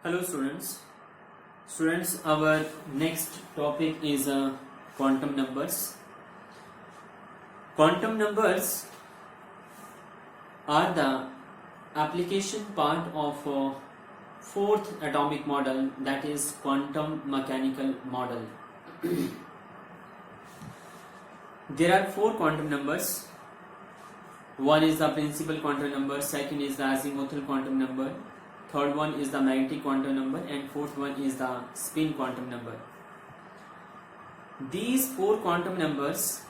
Hello students. Students, our next topic is quantum numbers. Quantum numbers are the application part of fourth atomic model, that is quantum mechanical model. There are four quantum numbers. One is the principal quantum number, second is the azimuthal quantum number, third one is the magnetic quantum number, and fourth one is the spin quantum number. These four quantum numbers,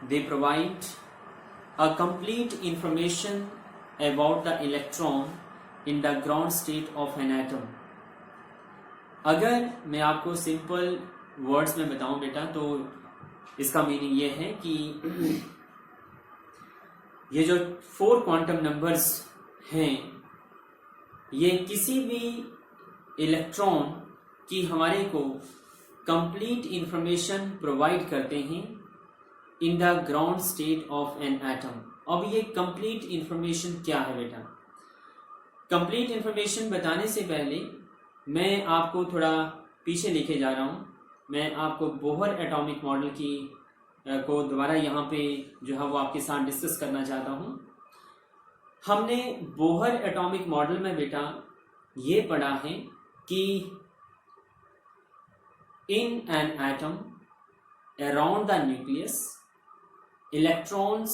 they provide a complete information about the electron in the ground state of an atom. अगर मैं आपको simple words में बताऊं बेटा, तो इसका meaning ये है कि ये जो फोर क्वांटम नंबर्स हैं, ये किसी भी इलेक्ट्रॉन की हमारे को कंप्लीट इंफॉर्मेशन प्रोवाइड करते हैं in the ground state of an atom. अब ये कंप्लीट इंफॉर्मेशन क्या है बेटा? कंप्लीट इंफॉर्मेशन बताने से पहले मैं आपको थोड़ा पीछे लेके जा रहा हूँ. मैं आपको बोहर एटॉमिक मॉडल की को दोबारा यहाँ पे जो है वो आपके साथ डिस्कस करना चाहता हूँ. हमने बोहर एटॉमिक मॉडल में बेटा ये पढ़ा है कि in an atom around the nucleus electrons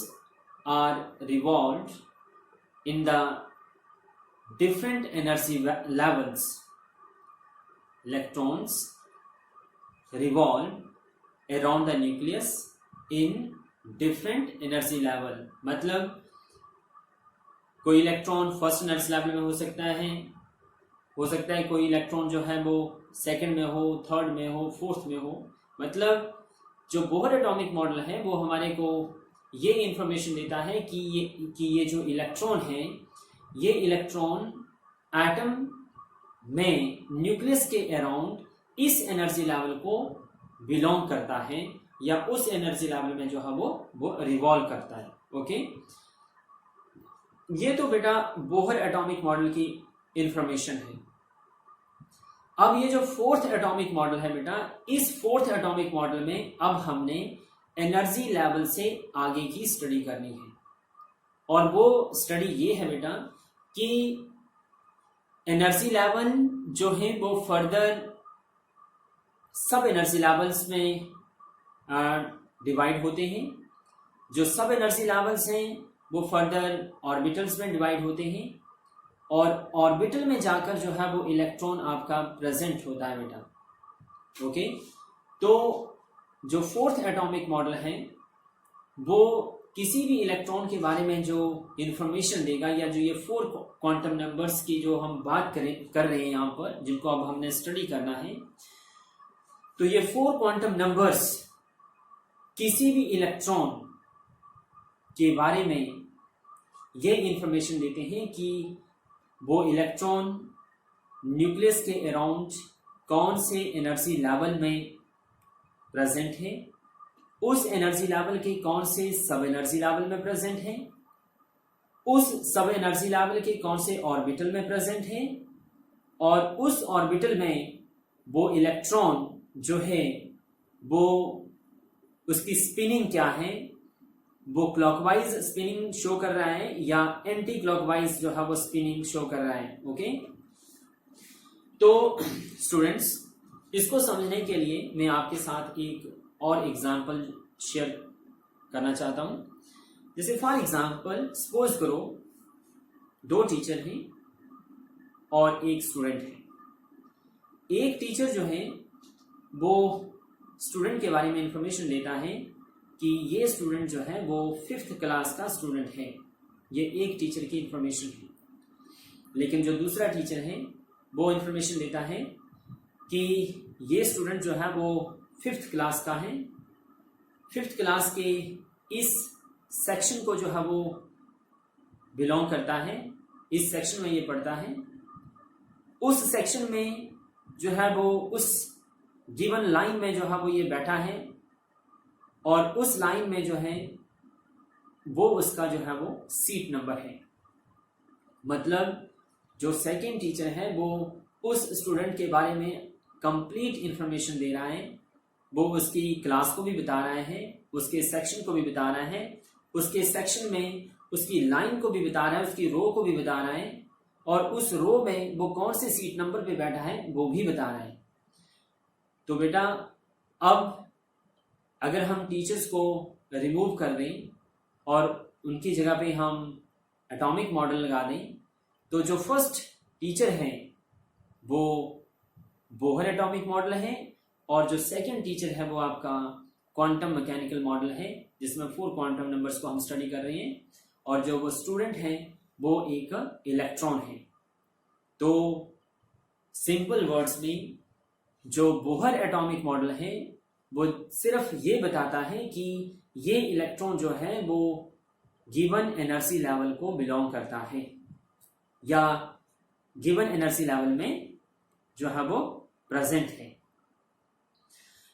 are revolved in the different energy levels. Electrons revolve around the nucleus in different energy level. मतलब कोई इलेक्ट्रॉन फर्स्ट एनर्जी लेवल में हो सकता है कोई इलेक्ट्रॉन जो है वो सेकंड में हो, थर्ड में हो, फोर्थ में हो. मतलब जो बोहर एटॉमिक मॉडल है वो हमारे को ये इंफॉर्मेशन देता है कि ये जो इलेक्ट्रॉन है, ये इलेक्ट्रॉन एटम में न्यूक्लियस के अराउंड इस एनर्जी लेवल को बिलोंग करता है या उस एनर्जी लेवल में जो है वो रिवॉल्व करता है. ओके, ये तो बेटा बोहर एटॉमिक मॉडल की इंफॉर्मेशन है. अब ये जो फोर्थ एटॉमिक मॉडल है बेटा, इस फोर्थ एटॉमिक मॉडल में अब हमने एनर्जी लेवल से आगे की स्टडी करनी है. और वो स्टडी ये है बेटा कि एनर्जी लेवल जो है वो फर्दर सब एनर्जी लेवल्स में डिवाइड होते हैं. जो सब एनर्जी लेवल्स हैं वो फर्दर ऑर्बिटल्स में डिवाइड होते हैं और ऑर्बिटल में जाकर जो है वो इलेक्ट्रॉन आपका प्रेजेंट होता है बेटा. ओके, तो जो फोर्थ एटॉमिक मॉडल है वो किसी भी इलेक्ट्रॉन के बारे में जो इंफॉर्मेशन देगा, या जो ये फोर क्वांटम नंबर्स की जो हम बात कर रहे हैं यहाँ पर, जिनको अब हमने स्टडी करना है, तो ये फोर क्वांटम नंबर्स किसी भी इलेक्ट्रॉन के बारे में ये इंफॉर्मेशन देते हैं कि वो इलेक्ट्रॉन न्यूक्लियस के अराउंड कौन से एनर्जी लेवल में प्रेजेंट है, उस एनर्जी लेवल के कौन से सब एनर्जी लेवल में प्रेजेंट है, उस सब एनर्जी लेवल के कौन से ऑर्बिटल में प्रेजेंट है, और उस ऑर्बिटल में वो इलेक्ट्रॉन जो है वो उसकी स्पिनिंग क्या है, वो क्लॉकवाइज स्पिनिंग शो कर रहा है या एंटी क्लॉकवाइज जो है वो स्पिनिंग शो कर रहा है. ओके, तो स्टूडेंट्स, इसको समझने के लिए मैं आपके साथ एक और एग्जांपल शेयर करना चाहता हूं. जैसे फॉर एग्जांपल सपोज करो दो टीचर हैं और एक स्टूडेंट है. एक टीचर जो है वो स्टूडेंट के बारे में इंफॉर्मेशन देता है कि ये स्टूडेंट जो है वो 5th क्लास का स्टूडेंट है. ये एक टीचर की इंफॉर्मेशन है. लेकिन जो दूसरा टीचर है वो इंफॉर्मेशन देता है कि ये स्टूडेंट जो है वो 5th क्लास का है. 5th क्लास के इस सेक्शन को जो है वो बिलोंग करता है, इस सेक्शन में ये पढ़ता है. उस सेक्शन में जो है वो उस गिवन लाइन में जो है वो ये बैठा है, और उस लाइन में जो है वो उसका जो है वो सीट नंबर है. मतलब जो सेकंड टीचर है वो उस स्टूडेंट के बारे में कंप्लीट इंफॉर्मेशन दे रहा है, वो उसकी क्लास को भी बता रहा है, उसके सेक्शन को भी बता रहा है, उसके सेक्शन में उसकी लाइन को भी बता रहा है, उसकी रो को भी बता रहा है, और उस रो में वो कौन से सीट नंबर पे बैठा है वो भी बता रहा है। तो बेटा अब अगर हम टीचर्स को रिमूव कर दें और उनकी जगह पे हम एटॉमिक मॉडल लगा दें, तो जो फर्स्ट टीचर हैं वो बोहर एटॉमिक मॉडल है, और जो सेकंड टीचर है वो आपका क्वांटम मैकेनिकल मॉडल है, जिसमें 4 क्वांटम नंबर्स को हम स्टडी कर रहे हैं, और जो वो स्टूडेंट है वो एक इलेक्ट्रॉन है। तो सिंपल वर्ड्स में जो बोहर एटॉमिक मॉडल है वो सिर्फ ये बताता है कि ये इलेक्ट्रॉन जो है वो गिवन एनर्जी लेवल को बिलोंग करता है, या गिवन एनर्जी लेवल में जो है वो प्रेजेंट है।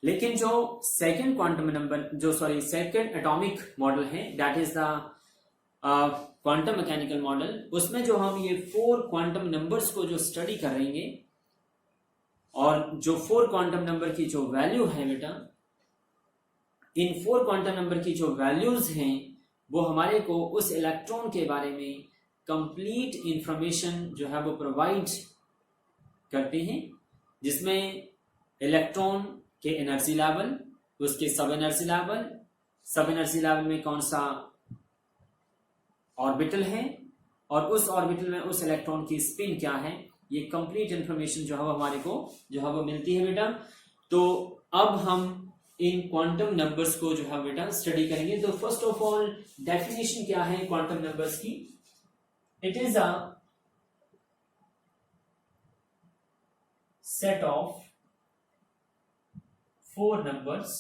लेकिन जो second quantum number second atomic model है, that is the quantum mechanical model, उसमें जो हम ये 4 क्वांटम नंबर्स को जो स्टडी करेंगे, और जो 4 क्वांटम नंबर की जो वैल्यू है बेटा, इन 4 क्वांटम नंबर की जो वैल्यूज हैं वो हमारे को उस इलेक्ट्रॉन के बारे में कंप्लीट इंफॉर्मेशन जो है वो प्रोवाइड करते हैं, जिसमें इलेक्ट्रॉन के एनर्जी लेवल, उसके सब एनर्जी लेवल में कौन सा ऑर्बिटल है, और उस ऑर्बिटल में उस इलेक्ट्रॉन की स्पिन क्या है, ये कंप्लीट इंफॉर्मेशन जो है वो हमारे को जो है वो मिलती है बेटा। तो अब हम इन क्वांटम नंबर्स को जो है बेटा स्टडी करेंगे। तो फर्स्ट ऑफ ऑल डेफिनेशन क्या है क्वांटम नंबर्स की? It is a set of 4 numbers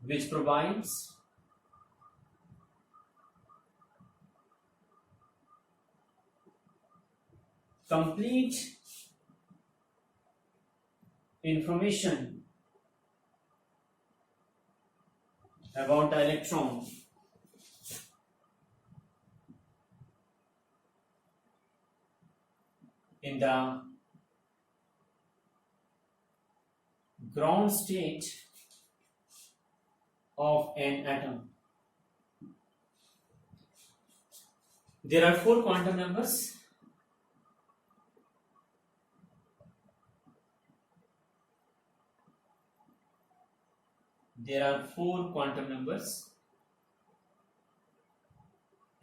which provides complete information about the electron in the ground state of an atom. There are 4 quantum numbers. There are 4 quantum numbers.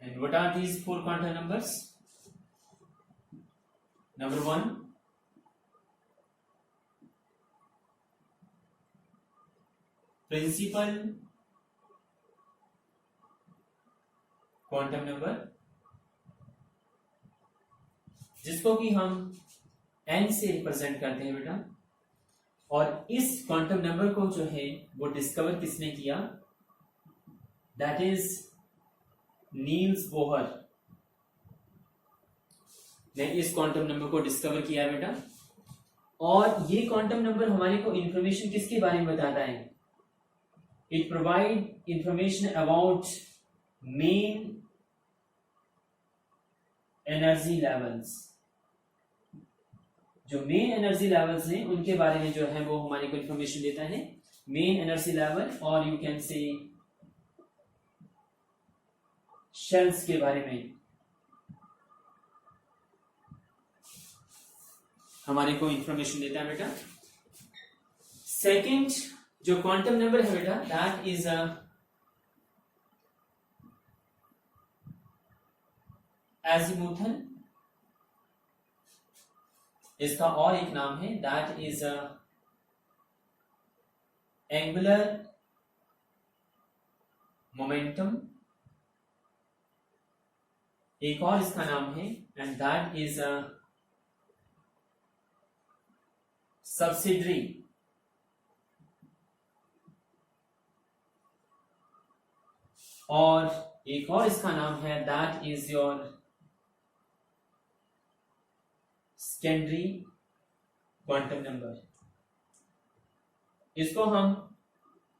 And what are these 4 quantum numbers? Number 1, principal quantum number, जिसको कि हम n से represent करते हैं बेटा। और इस quantum number को जो है वो डिस्कवर किसने किया? दैट इज नील्स बोहर ने इस क्वांटम नंबर को डिस्कवर किया बेटा। और ये क्वांटम नंबर हमारे को इंफॉर्मेशन किसके बारे में बताता है? It provide information about main energy levels. जो मेन एनर्जी लेवल्स हैं उनके बारे में जो है वो हमारे को इंफॉर्मेशन देता है, मेन एनर्जी लेवल, और यू कैन से शेल्स के बारे में हमारे को इंफॉर्मेशन देता है बेटा। सेकंड जो क्वांटम नंबर है बेटा, दैट इज एजीमुथल, इसका और एक नाम है, दैट इज एंगुलर मोमेंटम, एक और इसका नाम है, एंड दैट इज सब्सिडरी। और एक और इसका नाम है, that is your secondary quantum number. इसको हम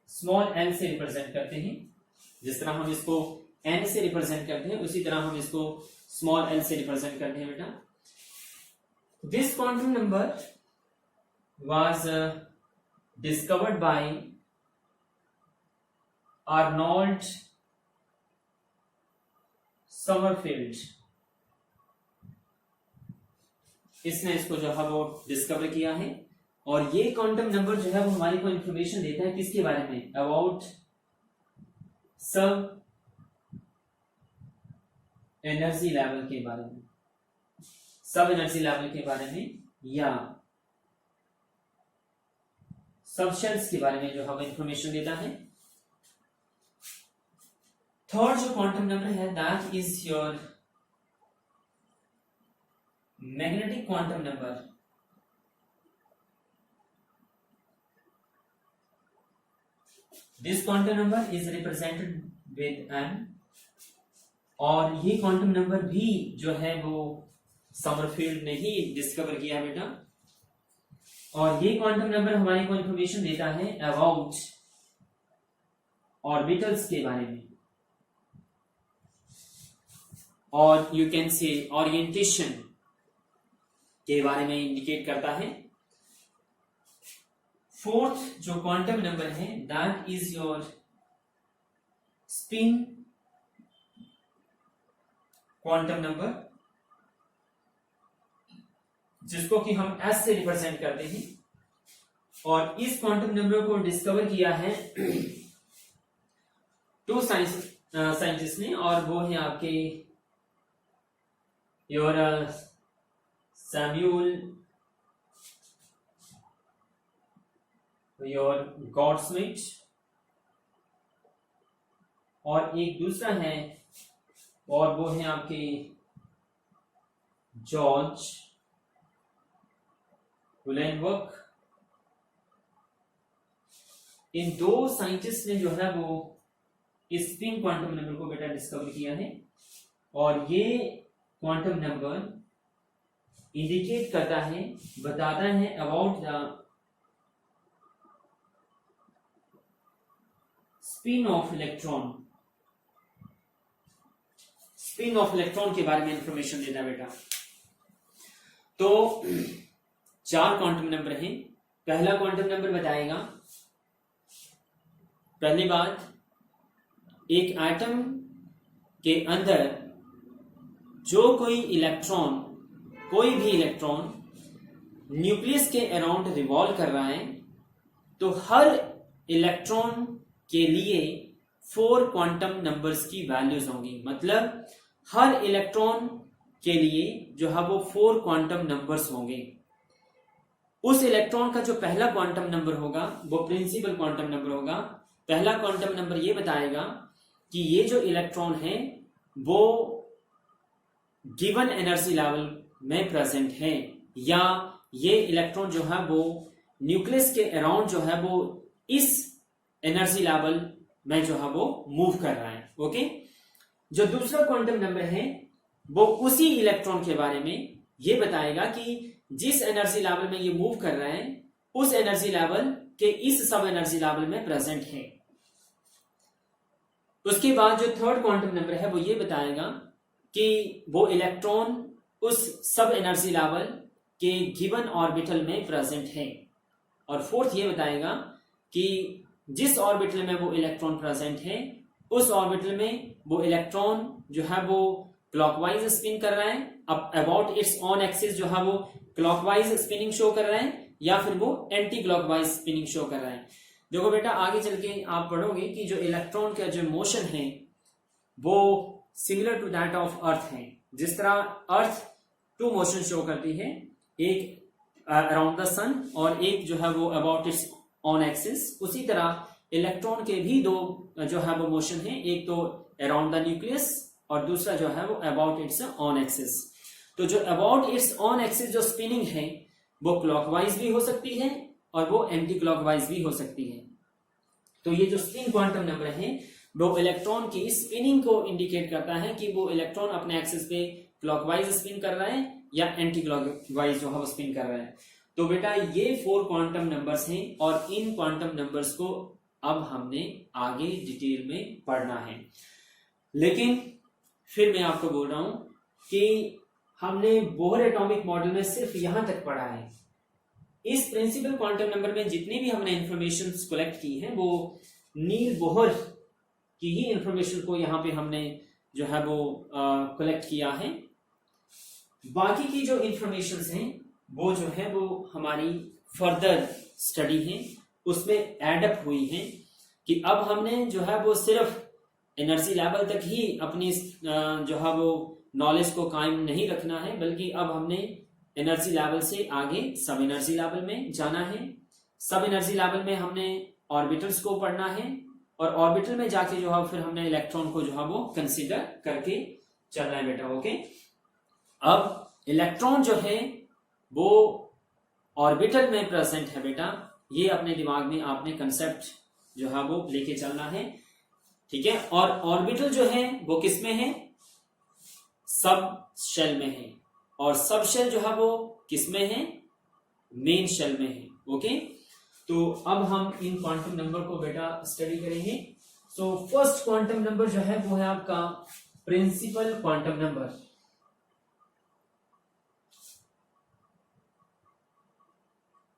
स्मॉल n से रिप्रेजेंट करते हैं, जिस तरह हम इसको n से रिप्रेजेंट करते हैं, उसी तरह हम इसको स्मॉल l से रिप्रेजेंट करते हैं बेटा। This quantum number was discovered by Arnold Sommerfeld. इसने इसको जो है वो डिस्कवर किया है, और ये क्वांटम नंबर जो है वो हमारी को इंफॉर्मेशन देता है किसके बारे में, अबाउट सब एनर्जी लेवल के बारे में, सब एनर्जी लेवल के बारे में, या सब शेल्स के बारे में जो हमें इंफॉर्मेशन देता है। थर्ड जो क्वांटम नंबर है that is your magnetic quantum number. This quantum number is represented with m, और ये क्वांटम नंबर भी जो है वो समरफील्ड ने ही डिस्कवर किया बेटा, और ये क्वांटम नंबर हमारे को इंफॉर्मेशन देता है अबाउट ऑर्बिटल्स के बारे में, और यू कैन से ओरिएंटेशन के बारे में इंडिकेट करता है। फोर्थ जो क्वांटम नंबर है that is your spin quantum number, जिसको कि हम S से रिप्रेजेंट करते हैं, और इस क्वांटम नंबर को डिस्कवर किया है टू साइंटिस्ट ने, और वो है आपके योर सैम्यूल योर गॉडस्मिथ, और एक दूसरा है और वो है आपके जॉर्ज हुलेनबर्ग। इन दो साइंटिस्ट ने जो है वो इस स्पिन क्वांटम नंबर को बेटा डिस्कवर किया है, और ये क्वांटम नंबर इंडिकेट करता है, बताता है about the spin off electron, spin off electron के बारे में इंफॉर्मेशन देता है बेटा। तो 4 क्वांटम नंबर हैं। पहला क्वांटम नंबर बताएगा, पहली बात, एक एटम के अंदर जो कोई इलेक्ट्रॉन, कोई भी इलेक्ट्रॉन न्यूक्लियस के अराउंड रिवॉल्व कर रहा है, तो हर इलेक्ट्रॉन के लिए 4 क्वांटम नंबर्स की वैल्यूज होंगी। मतलब हर इलेक्ट्रॉन के लिए जो है वो 4 क्वांटम नंबर्स होंगे। उस इलेक्ट्रॉन का जो पहला क्वांटम नंबर होगा वो प्रिंसिपल क्वांटम नंबर होगा। पहला क्वांटम नंबर ये बताएगा कि ये जो इलेक्ट्रॉन है वो गिवन एनर्जी लेवल में प्रेजेंट है, या ये इलेक्ट्रॉन जो है वो न्यूक्लियस के अराउंड जो है वो इस एनर्जी लेवल में जो है वो मूव कर रहा है। ओके, जो दूसरा क्वांटम नंबर है वो उसी इलेक्ट्रॉन के बारे में ये बताएगा कि जिस एनर्जी लेवल में ये मूव कर रहा है उस एनर्जी लेवल के इस सब एनर्जी लेवल में प्रेजेंट है। उसके बाद जो थर्ड क्वांटम नंबर है वो ये बताएगा कि वो इलेक्ट्रॉन उस सब एनर्जी लेवल के गिवन ऑर्बिटल में प्रेजेंट है। और फोर्थ ये बताएगा कि जिस ऑर्बिटल में वो इलेक्ट्रॉन प्रेजेंट है उस ऑर्बिटल में वो इलेक्ट्रॉन जो है वो क्लॉकवाइज स्पिन कर रहा है, अब अबाउट इट्स ऑन एक्सिस जो है वो क्लॉकवाइज स्पिनिंग शो कर रहा है, या फिर वो एंटी क्लॉकवाइज स्पिनिंग शो कर रहा है। देखो बेटा, आगे चल के आप पढ़ोगे कि जो इलेक्ट्रॉन का जो मोशन है वो similar to that of earth है। जिस तरह अर्थ 2 मोशन शो करती है, एक अराउंड द सन और एक जो है वो अबाउट इट्स ऑन एक्सिस, उसी तरह इलेक्ट्रॉन के भी 2 जो है वो मोशन है, एक तो अराउंड द न्यूक्लियस और दूसरा जो है वो अबाउट इट्स ऑन एक्सिस। तो जो अबाउट इट्स ऑन एक्सिस जो स्पिनिंग है वो क्लॉकवाइज भी हो सकती है और वो एंटी क्लॉकवाइज भी हो सकती है। तो ये जो स्पिन क्वांटम नंबर है वो इलेक्ट्रॉन की स्पिनिंग को इंडिकेट करता है कि वो इलेक्ट्रॉन अपने एक्सिस पे क्लॉकवाइज स्पिन कर रहा है या एंटी क्लॉकवाइज जो है वो स्पिन कर रहा है। तो बेटा ये 4 क्वांटम नंबर्स हैं और इन क्वांटम नंबर्स को अब हमने आगे डिटेल में पढ़ना है। लेकिन फिर मैं आपको बोल रहा हूं कि हमने बोहर एटॉमिक मॉडल में सिर्फ यहां तक पढ़ा है। इस प्रिंसिपल क्वांटम नंबर में जितनी भी हमने इंफॉर्मेशन कलेक्ट की है वो नील बोहर की ही इंफॉर्मेशन को यहाँ पे हमने जो है वो कलेक्ट किया है। बाकी की जो इंफॉर्मेशन हैं वो जो है वो हमारी फर्दर स्टडी है उसमें एडअप हुई है कि अब हमने जो है वो सिर्फ एनर्जी लेवल तक ही अपनी जो है वो नॉलेज को कायम नहीं रखना है, बल्कि अब हमने एनर्जी लेवल से आगे सब एनर्जी लेवल में जाना है। सब एनर्जी लेवल में हमने ऑर्बिटल्स को पढ़ना है और ऑर्बिटल में जाके जो है फिर हमने इलेक्ट्रॉन को जो है वो कंसीडर करके चलना है बेटा। ओके, अब इलेक्ट्रॉन जो है वो ऑर्बिटल में प्रेजेंट है बेटा, ये अपने दिमाग में आपने कंसेप्ट जो है वो लेके चलना है, ठीक है। और ऑर्बिटल जो है वो किस में है, सब शेल में है, और सब शेल जो है वो किस में है, मेन शेल में है। ओके, तो अब हम इन क्वांटम नंबर को बेटा स्टडी करेंगे। सो फर्स्ट क्वांटम नंबर जो है वो है आपका principal quantum number.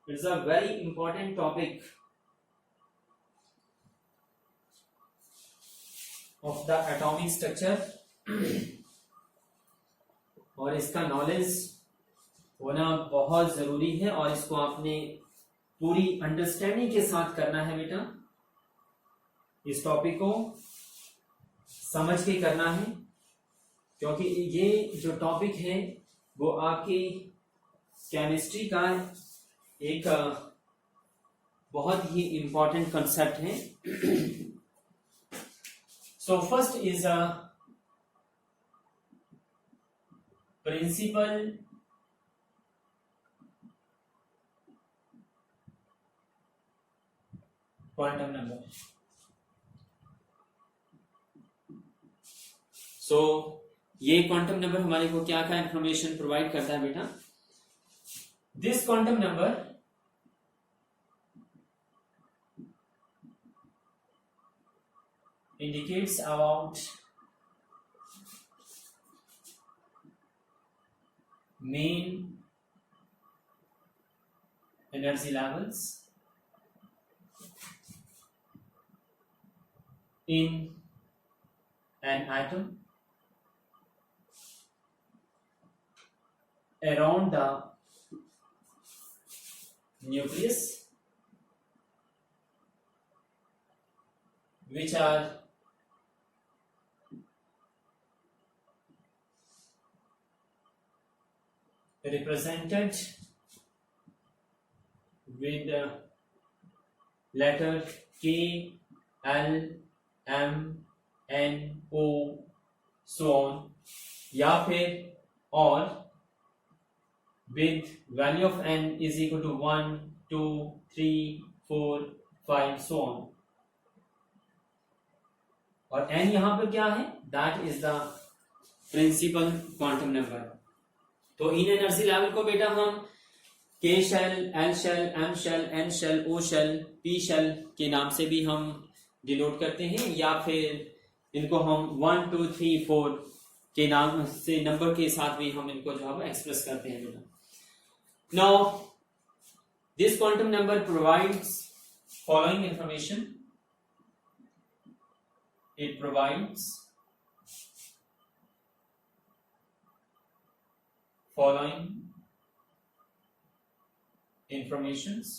It's a very important topic of the atomic structure और इसका नॉलेज होना बहुत जरूरी है और इसको आपने पूरी अंडरस्टैंडिंग के साथ करना है बेटा। इस टॉपिक को समझ के करना है, क्योंकि ये जो टॉपिक है वो आपकी केमिस्ट्री का एक बहुत ही इंपॉर्टेंट कंसेप्ट है। So first is a principal quantum number. So ये क्वांटम नंबर हमारे को क्या क्या इंफॉर्मेशन प्रोवाइड करता है बेटा। This quantum number indicates about main energy levels in an atom around the nucleus, which are represented with the letter K, L, M, N, O, so on, या फिर और with value of n is equal to 1, 2, 3, 4, 5, so on। और n यहां पर क्या है, that is the principal quantum number। तो इन energy level को बेटा हम K shell, L shell, M shell, N shell, O shell, P shell के नाम से भी हम डिनोट करते हैं, या फिर इनको हम 1, 2, 3, 4 के नाम से नंबर के साथ भी हम इनको जो है एक्सप्रेस करते हैं बेटा। Now this quantum number provides following information. It provides following informations।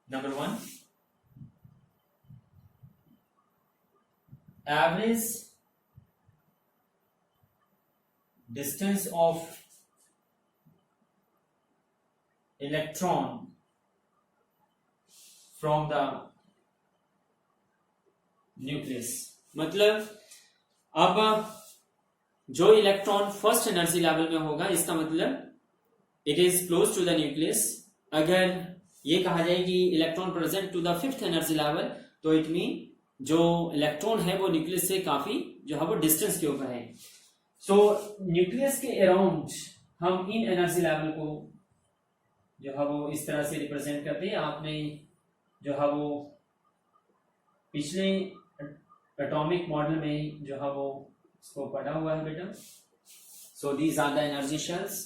Number 1, average distance of electron from the nucleus। मतलब अब जो इलेक्ट्रॉन फर्स्ट एनर्जी लेवल में होगा, इसका मतलब it is close to the nucleus. अगर ये कहा जाए कि electron present to the fifth energy level, तो इट मीन जो इलेक्ट्रॉन है वो न्यूक्लियस से काफी जो है वो डिस्टेंस के ऊपर है। सो न्यूक्लियस के अराउंड हम इन एनर्जी लेवल को जो है वो इस तरह से रिप्रेजेंट करते हैं। आपने जो है वो पिछले एटॉमिक मॉडल में जो है वो इसको पढ़ा हुआ है बेटा। So these are the energy shells.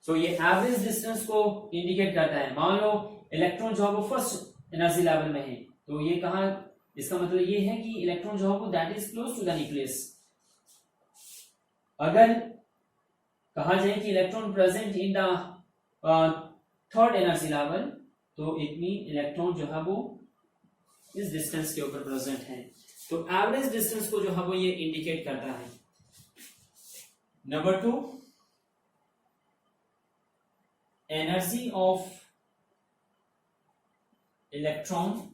So ये एवरेज डिस्टेंस को इंडिकेट करता है। मान लो इलेक्ट्रॉन जो है वो फर्स्ट एनर्जी लेवल में है, तो ये कहा, इसका मतलब ये है कि इलेक्ट्रॉन जो है वो that is close to the nucleus. अगर कहा जाए कि electron present in the third energy level, तो इट मीन इलेक्ट्रॉन जो है वो इस डिस्टेंस के ऊपर प्रेजेंट है। तो एवरेज डिस्टेंस को जो है वो ये इंडिकेट करता है। Number 2, energy of electron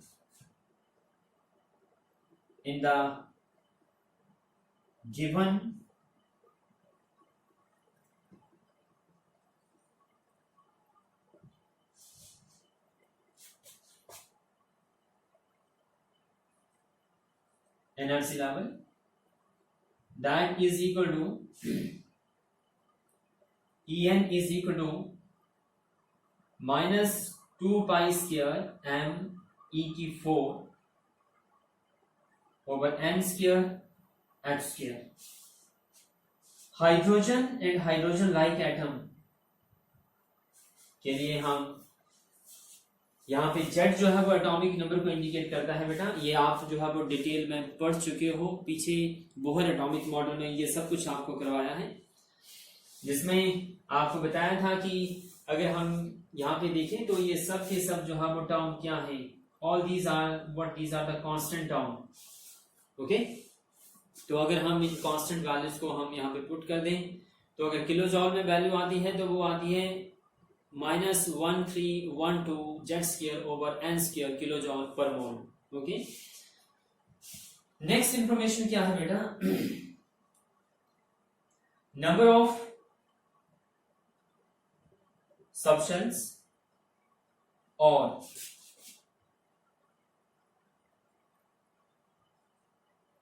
in the given energy level, that is equal to En is equal to minus 2 pi square m e की 4 over n square h square। Hydrogen and hydrogen like atom के लिए हम यहाँ पे Z जो है वो atomic number को इंडिकेट करता है बेटा। ये आप जो है वो डिटेल में पढ़ चुके हो, पीछे बोहर एटॉमिक मॉडल में ये सब कुछ आपको करवाया है, जिसमें आपको बताया था कि अगर हम यहाँ पे देखें तो ये सब के सब जो है वो टर्म क्या है, all these are what these are the constant term. Okay, तो अगर हम इन कांस्टेंट वैल्यूज को हम यहाँ पे पुट कर दें, तो अगर किलो जॉल में वैल्यू आती है तो वो आती है -1312 Z square over n square kilo joule per mole. Okay, next information क्या है बेटा, नंबर ऑफ सबस्टेंस और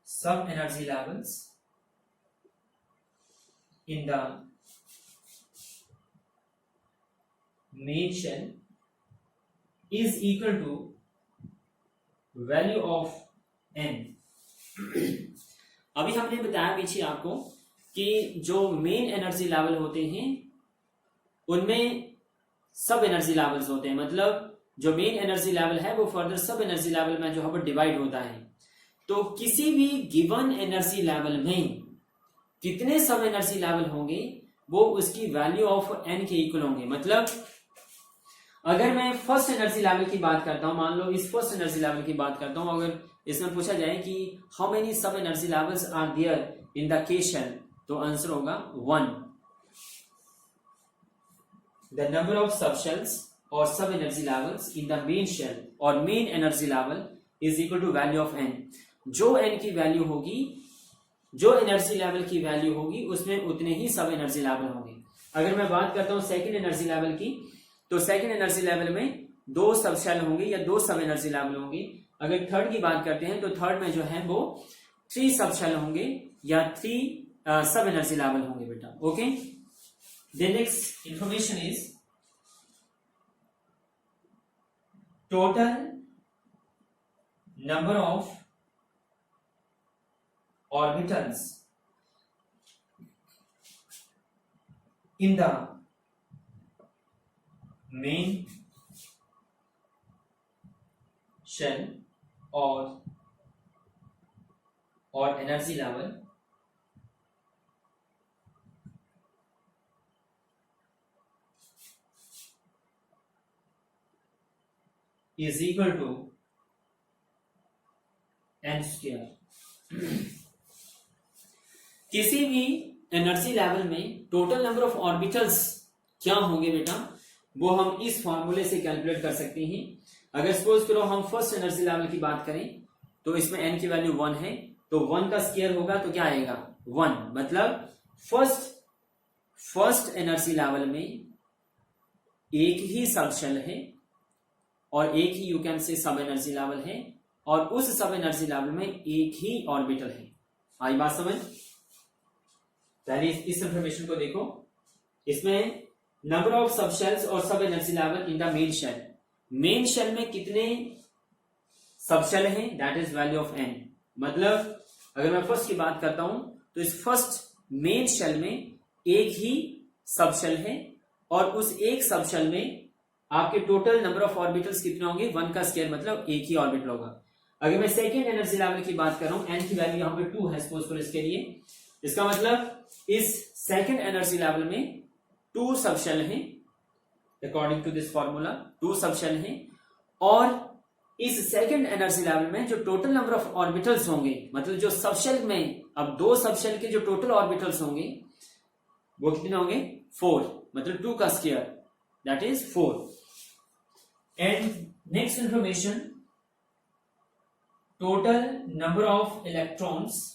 sub energy levels in the main shell is equal to value of n। अभी हमने बताया पीछे आपको कि जो मेन एनर्जी लेवल होते हैं उनमें सब एनर्जी लेवल्स होते हैं, मतलब जो मेन एनर्जी लेवल है वो फर्दर सब एनर्जी लेवल में जो है वो डिवाइड होता है। तो किसी भी गिवन एनर्जी लेवल में कितने सब एनर्जी लेवल होंगे वो उसकी वैल्यू ऑफ एन के इक्वल होंगे। मतलब अगर मैं फर्स्ट एनर्जी लेवल की बात करता हूं, मान लो इस फर्स्ट एनर्जी लेवल की बात करता हूं, अगर इसमें पूछा जाए कि how many sub energy levels are there in the K shell, तो आंसर होगा 1। The number of sub shells और sub energy levels in the main shell और main energy level is equal to value of N. जो N की value होगी, जो energy level की value होगी, उसमें उतने ही सब एनर्जी लेवल होंगे। अगर मैं बात करता हूं सेकंड एनर्जी लेवल की, तो सेकंड एनर्जी लेवल में 2 सब शेल होंगे या 2 सब एनर्जी लेवल होंगे। अगर थर्ड की बात करते हैं तो थर्ड में जो है वो 3 सब शेल होंगे या 3 सब एनर्जी लेवल होंगे बेटा। Okay, the next information is total number of orbitals in the main shell or energy level is equal to n square। किसी भी एनर्जी लेवल में टोटल नंबर ऑफ ऑर्बिटल्स क्या होंगे बेटा, वो हम इस फॉर्मूले से कैलकुलेट कर सकते हैं। अगर सपोज करो हम फर्स्ट एनर्जी लेवल की बात करें तो इसमें n की वैल्यू 1 है, तो 1 का स्क्वायर होगा तो क्या आएगा 1। मतलब फर्स्ट एनर्जी लेवल में एक ही सब शेल है और एक ही यू कैन से सब एनर्जी लेवल है, और उस सब एनर्जी लेवल में एक ही ऑर्बिटल है। आई बात समझ? पहले इस इंफॉर्मेशन को देखो, इसमें नंबर ऑफ सब शेल्स और sub energy level in the main shell. Main shell में कितने सबशेल हैं, that is value of n। मतलब अगर मैं फर्स्ट की बात करता हूं तो इस फर्स्ट मेन शेल में एक ही सबशेल है और उस एक सबशेल में आपके टोटल नंबर ऑफ ऑर्बिटल्स कितने होंगे, 1 का स्क्वायर, मतलब एक ही ऑर्बिटल होगा। अगर मैं सेकेंड एनर्जी लेवल की बात कर रहा हूं, n की वैल्यू यहां पे 2 है सपोज फॉर इसके लिए, इसका मतलब इस सेकेंड एनर्जी लेवल में 2 सबशेल हैं according to this formula, 2 subshell हैं। और इस सेकेंड एनर्जी लेवल में जो टोटल नंबर ऑफ ऑर्बिटल्स होंगे, मतलब जो सबशेल में अब 2 सबशेल के जो टोटल ऑर्बिटल्स होंगे वो कितने होंगे, 4, मतलब 2 का square, that is 4। And next information, total number of electrons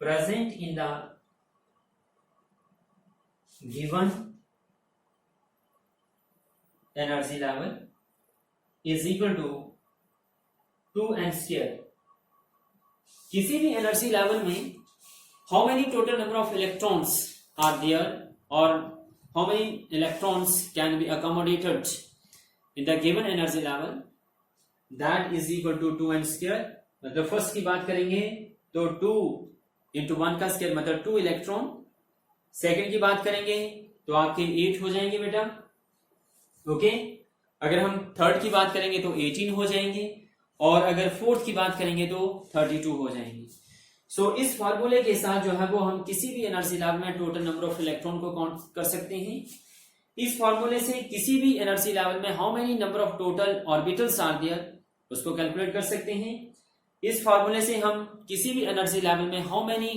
present in the given energy level is equal to 2n square। किसी भी एनर्जी लेवल में how many total number of electrons are there or how many electrons can be accommodated in the given energy level, that is equal to 2n square। मतलब first की बात करेंगे तो 2 into 1 का square मतलब 2 electron. Second की बात करेंगे तो आपके 8 हो जाएंगे बेटा, ओके। अगर हम थर्ड की बात करेंगे तो 18 हो जाएंगे और अगर फोर्थ की बात करेंगे तो 32 हो जाएंगे। सो इस फॉर्मूले के साथ जो है वो हम किसी भी एनर्जी लेवल में टोटल नंबर ऑफ इलेक्ट्रॉन को काउंट कर सकते हैं। इस फॉर्मूले से किसी भी एनर्जी लेवल में how many number of total orbitals are there उसको कैलकुलेट कर सकते हैं। इस फॉर्मूले से हम किसी भी एनर्जी लेवल में how many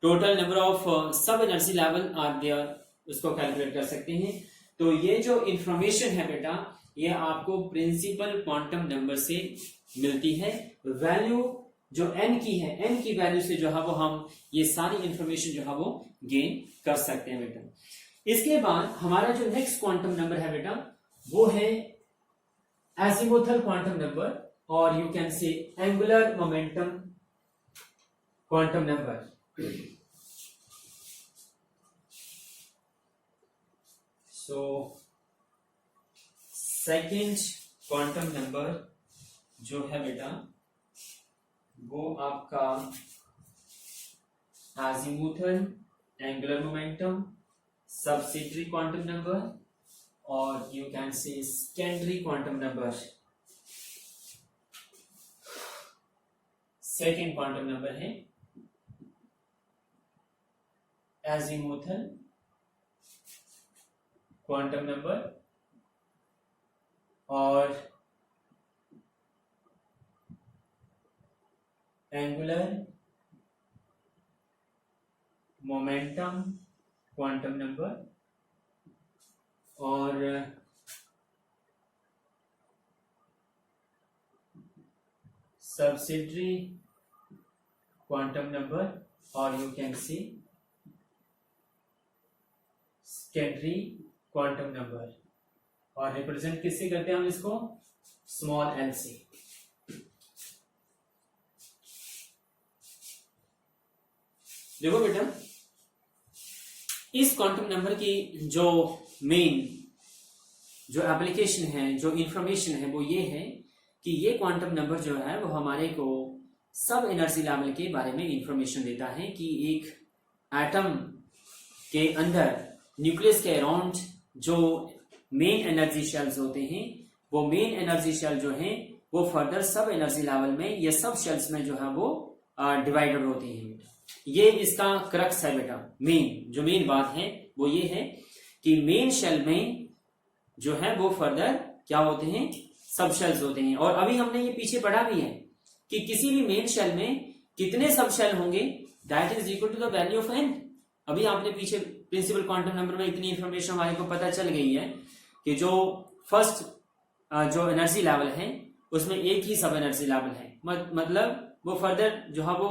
total number of sub energy level are there उसको कैलकुलेट कर सकते हैं। तो ये जो इंफॉर्मेशन है बेटा ये आपको प्रिंसिपल क्वांटम नंबर से मिलती है। वैल्यू जो n की है, n की वैल्यू से जो है वो हम ये सारी इंफॉर्मेशन जो है वो गेन कर सकते हैं बेटा। इसके बाद हमारा जो नेक्स्ट क्वांटम नंबर है बेटा वो है एजिमुथल क्वांटम नंबर और you can say angular momentum quantum number. So second quantum number जो है बेटा वो आपका azimuthal angular momentum subsidiary quantum number और you can say secondary quantum number. Second quantum number है एजिमुथल क्वांटम नंबर और angular momentum quantum number और subsidiary quantum number और you can see secondary quantum number. और represent किससे करते हैं हम इसको, स्मॉल एल से। देखो बेटा इस क्वांटम नंबर की जो मेन जो एप्लीकेशन है, जो इंफॉर्मेशन है वो ये है कि ये क्वांटम नंबर जो है वो हमारे को सब एनर्जी लेवल के बारे में इंफॉर्मेशन देता है कि एक एटम के अंदर न्यूक्लियस के अराउंड जो मेन एनर्जी शेल्स होते हैं वो मेन एनर्जी शेल जो हैं वो फर्दर सब एनर्जी लेवल में या सब शेल्स में जो है वो डिवाइडेड होते हैं। ये इसका क्रक्स है बेटा। जो मेन बात है वो ये है कि मेन शेल में जो है वो फर्दर क्या होते हैं, सब शेल्स होते हैं। और अभी हमने ये पीछे पढ़ा भी है कि किसी भी मेन शेल में कितने सब शेल होंगे, that is equal to the value of n। अभी आपने पीछे प्रिंसिपल क्वांटम नंबर में इतनी इंफॉर्मेशन हमारे को पता चल गई है कि जो फर्स्ट जो एनर्जी लेवल है उसमें एक ही सब एनर्जी लेवल है, मतलब वो फर्दर जो है वो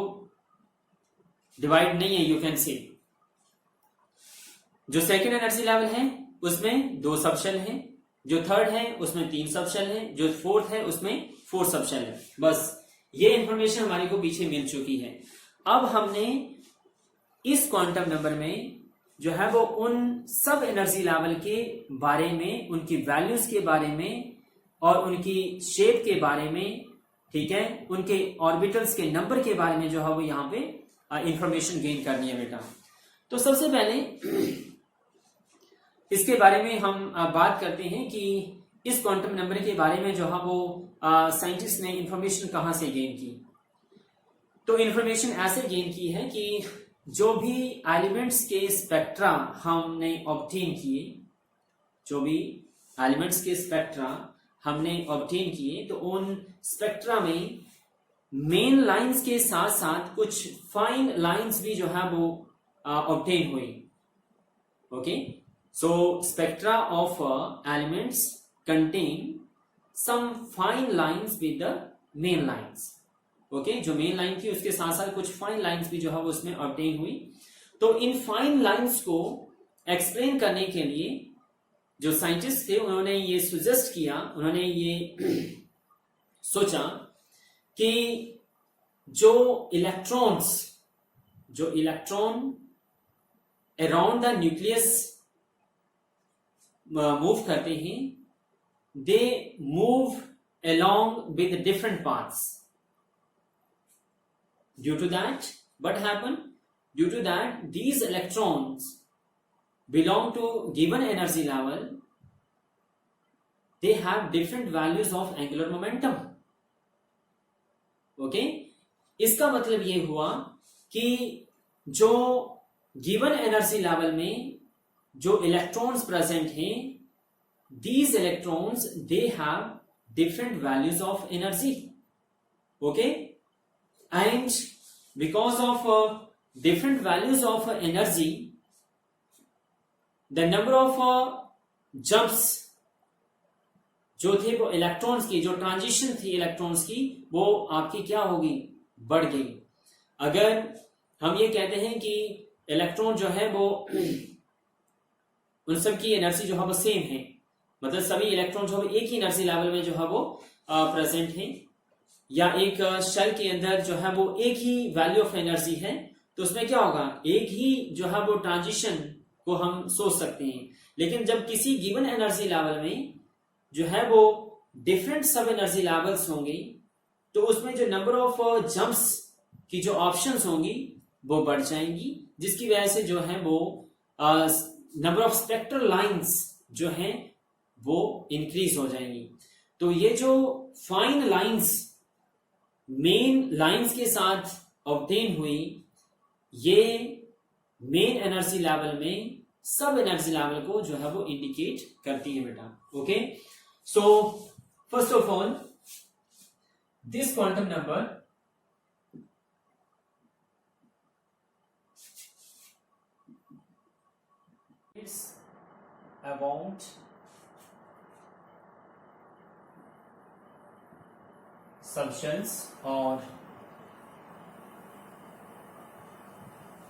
डिवाइड नहीं है, यू कैन से। जो सेकेंड एनर्जी लेवल है उसमें 2 सब शेल हैं, जो थर्ड है उसमें 3 सब शेल हैं, जो फोर्थ है उसमें 4 सब शेल है। बस ये इंफॉर्मेशन हमारे को पीछे मिल चुकी है। अब हमने इस क्वांटम नंबर में जो है वो उन सब एनर्जी लेवल के बारे में, उनकी वैल्यूज के बारे में और उनकी शेप के बारे में, ठीक है, उनके ऑर्बिटल्स के नंबर के बारे में जो है वो यहाँ पे इंफॉर्मेशन गेन करनी है बेटा। तो सबसे पहले इसके बारे में हम बात करते हैं कि इस क्वांटम नंबर के बारे में जो है वो साइंटिस्ट ने इंफॉर्मेशन कहाँ से गेन की। तो इंफॉर्मेशन ऐसे गेन की है कि जो भी एलिमेंट्स के स्पेक्ट्रा हमने ऑब्टेन किए, जो भी एलिमेंट्स के स्पेक्ट्रा हमने ऑब्टेन किए, तो उन स्पेक्ट्रा में मेन लाइंस के साथ साथ कुछ फाइन लाइंस भी जो है वो ऑब्टेन हुई। Okay, so spectra of elements contain some fine lines with the main lines. Okay, जो मेन लाइन थी उसके साथ साथ कुछ फाइन लाइंस भी जो है वो उसमें ऑब्टेन हुई। तो इन फाइन लाइंस को एक्सप्लेन करने के लिए जो साइंटिस्ट थे उन्होंने ये सजेस्ट किया, उन्होंने ये सोचा कि जो electron around the nucleus move करते हैं, they move along with different paths. Due to that, what happened? Due to that, these electrons belong to given energy level. They have different values of angular momentum. Okay? इसका मतलब ये हुआ कि जो given energy level में जो electrons present हैं, these electrons they have different values of energy. Okay, and because of different values of energy, the number of jumps जो थे वो इलेक्ट्रॉन्स की, जो ट्रांजिशन थी इलेक्ट्रॉन्स की, वो आपकी क्या होगी, बढ़ गई। अगर हम ये कहते हैं कि इलेक्ट्रॉन जो है वो उन सब की एनर्जी जो है वो सेम है, मतलब सभी इलेक्ट्रॉन जो है एक ही एनर्जी लेवल में जो है वो प्रेजेंट है, या एक शेल के अंदर जो है वो एक ही वैल्यू ऑफ एनर्जी है, तो उसमें क्या होगा, एक ही जो है वो ट्रांजिशन को हम सोच सकते हैं। लेकिन जब किसी गिवन एनर्जी लेवल में जो है वो डिफरेंट सब एनर्जी लेवल्स होंगे, तो उसमें जो नंबर ऑफ जंप्स की जो ऑप्शंस होंगी वो बढ़ जाएंगी, जिसकी वजह से जो है वो नंबर ऑफ स्पेक्ट्रल लाइंस जो हैं वो इंक्रीज हो जाएंगी। तो ये जो फाइन लाइंस मेन लाइंस के साथ ऑब्टेन हुई, ये मेन एनर्जी लेवल में सब एनर्जी लेवल को जो है वो इंडिकेट करती है बेटा। Okay, so first of all this quantum number it's about substance or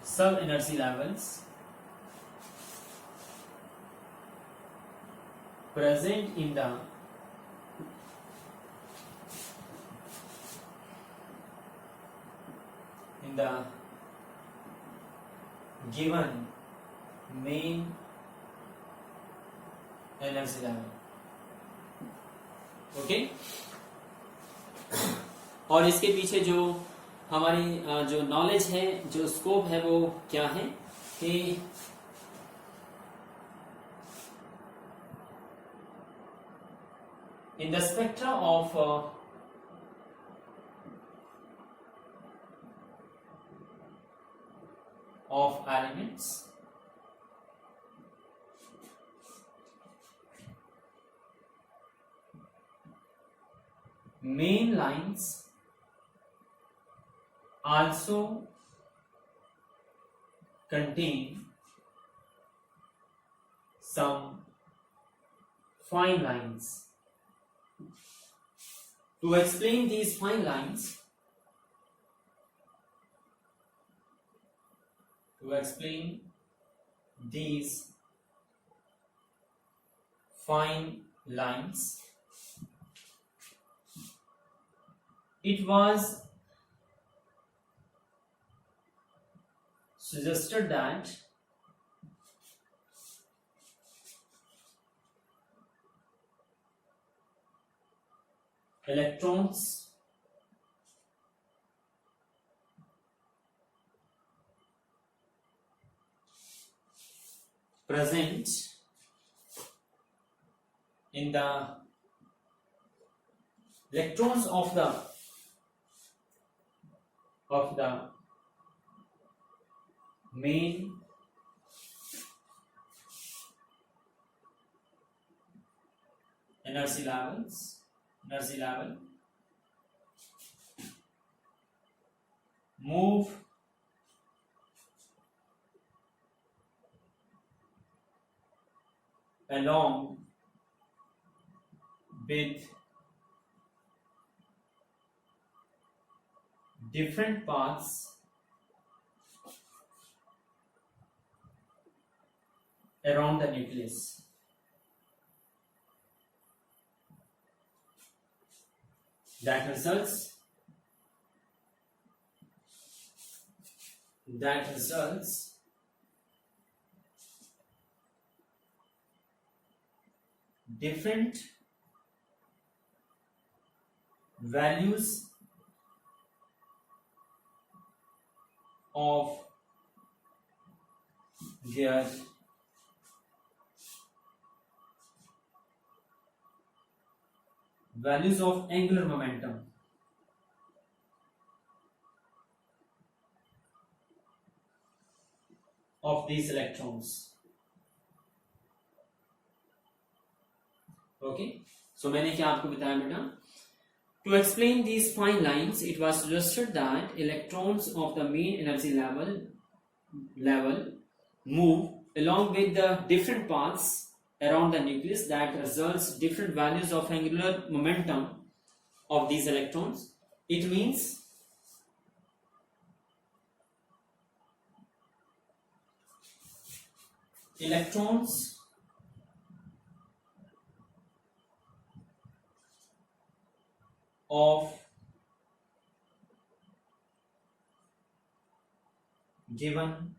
sub energy levels present in the given main energy level. Okay, और इसके पीछे जो हमारी जो नॉलेज है, जो स्कोप है, वो क्या है कि in the spectra of elements, main lines also contain some fine lines. To explain these fine lines, it was suggested that electrons present in the electrons of the main energy level move along with different paths around the nucleus. That results different values of their values of angular momentum of these electrons. Okay, so मैंने क्या आपको बताया बेटा? To explain these fine lines, it was suggested that electrons of the mean energy level move along with the different paths around the nucleus that results different values of angular momentum of these electrons. It means electrons of given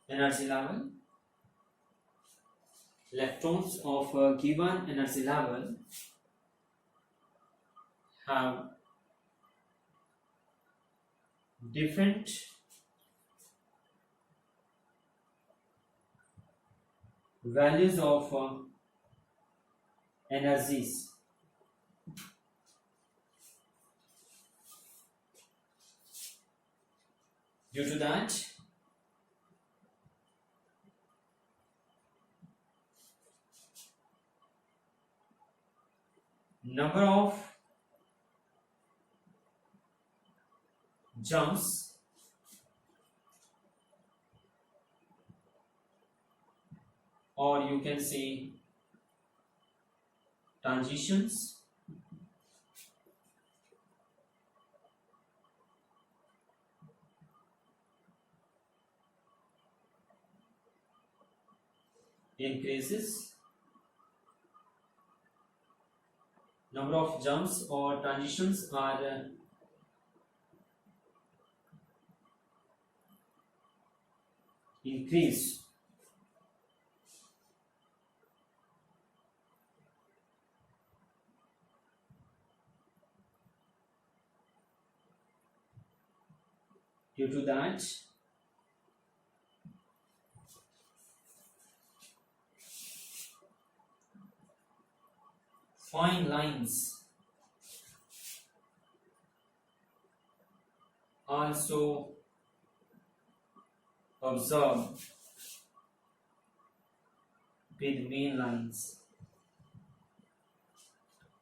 energy level, electrons of a given energy level have different values of energies. Due to that, number of jumps or you can say transitions increases. Number of jumps or transitions are increased. Due to that, fine lines also observed with main lines.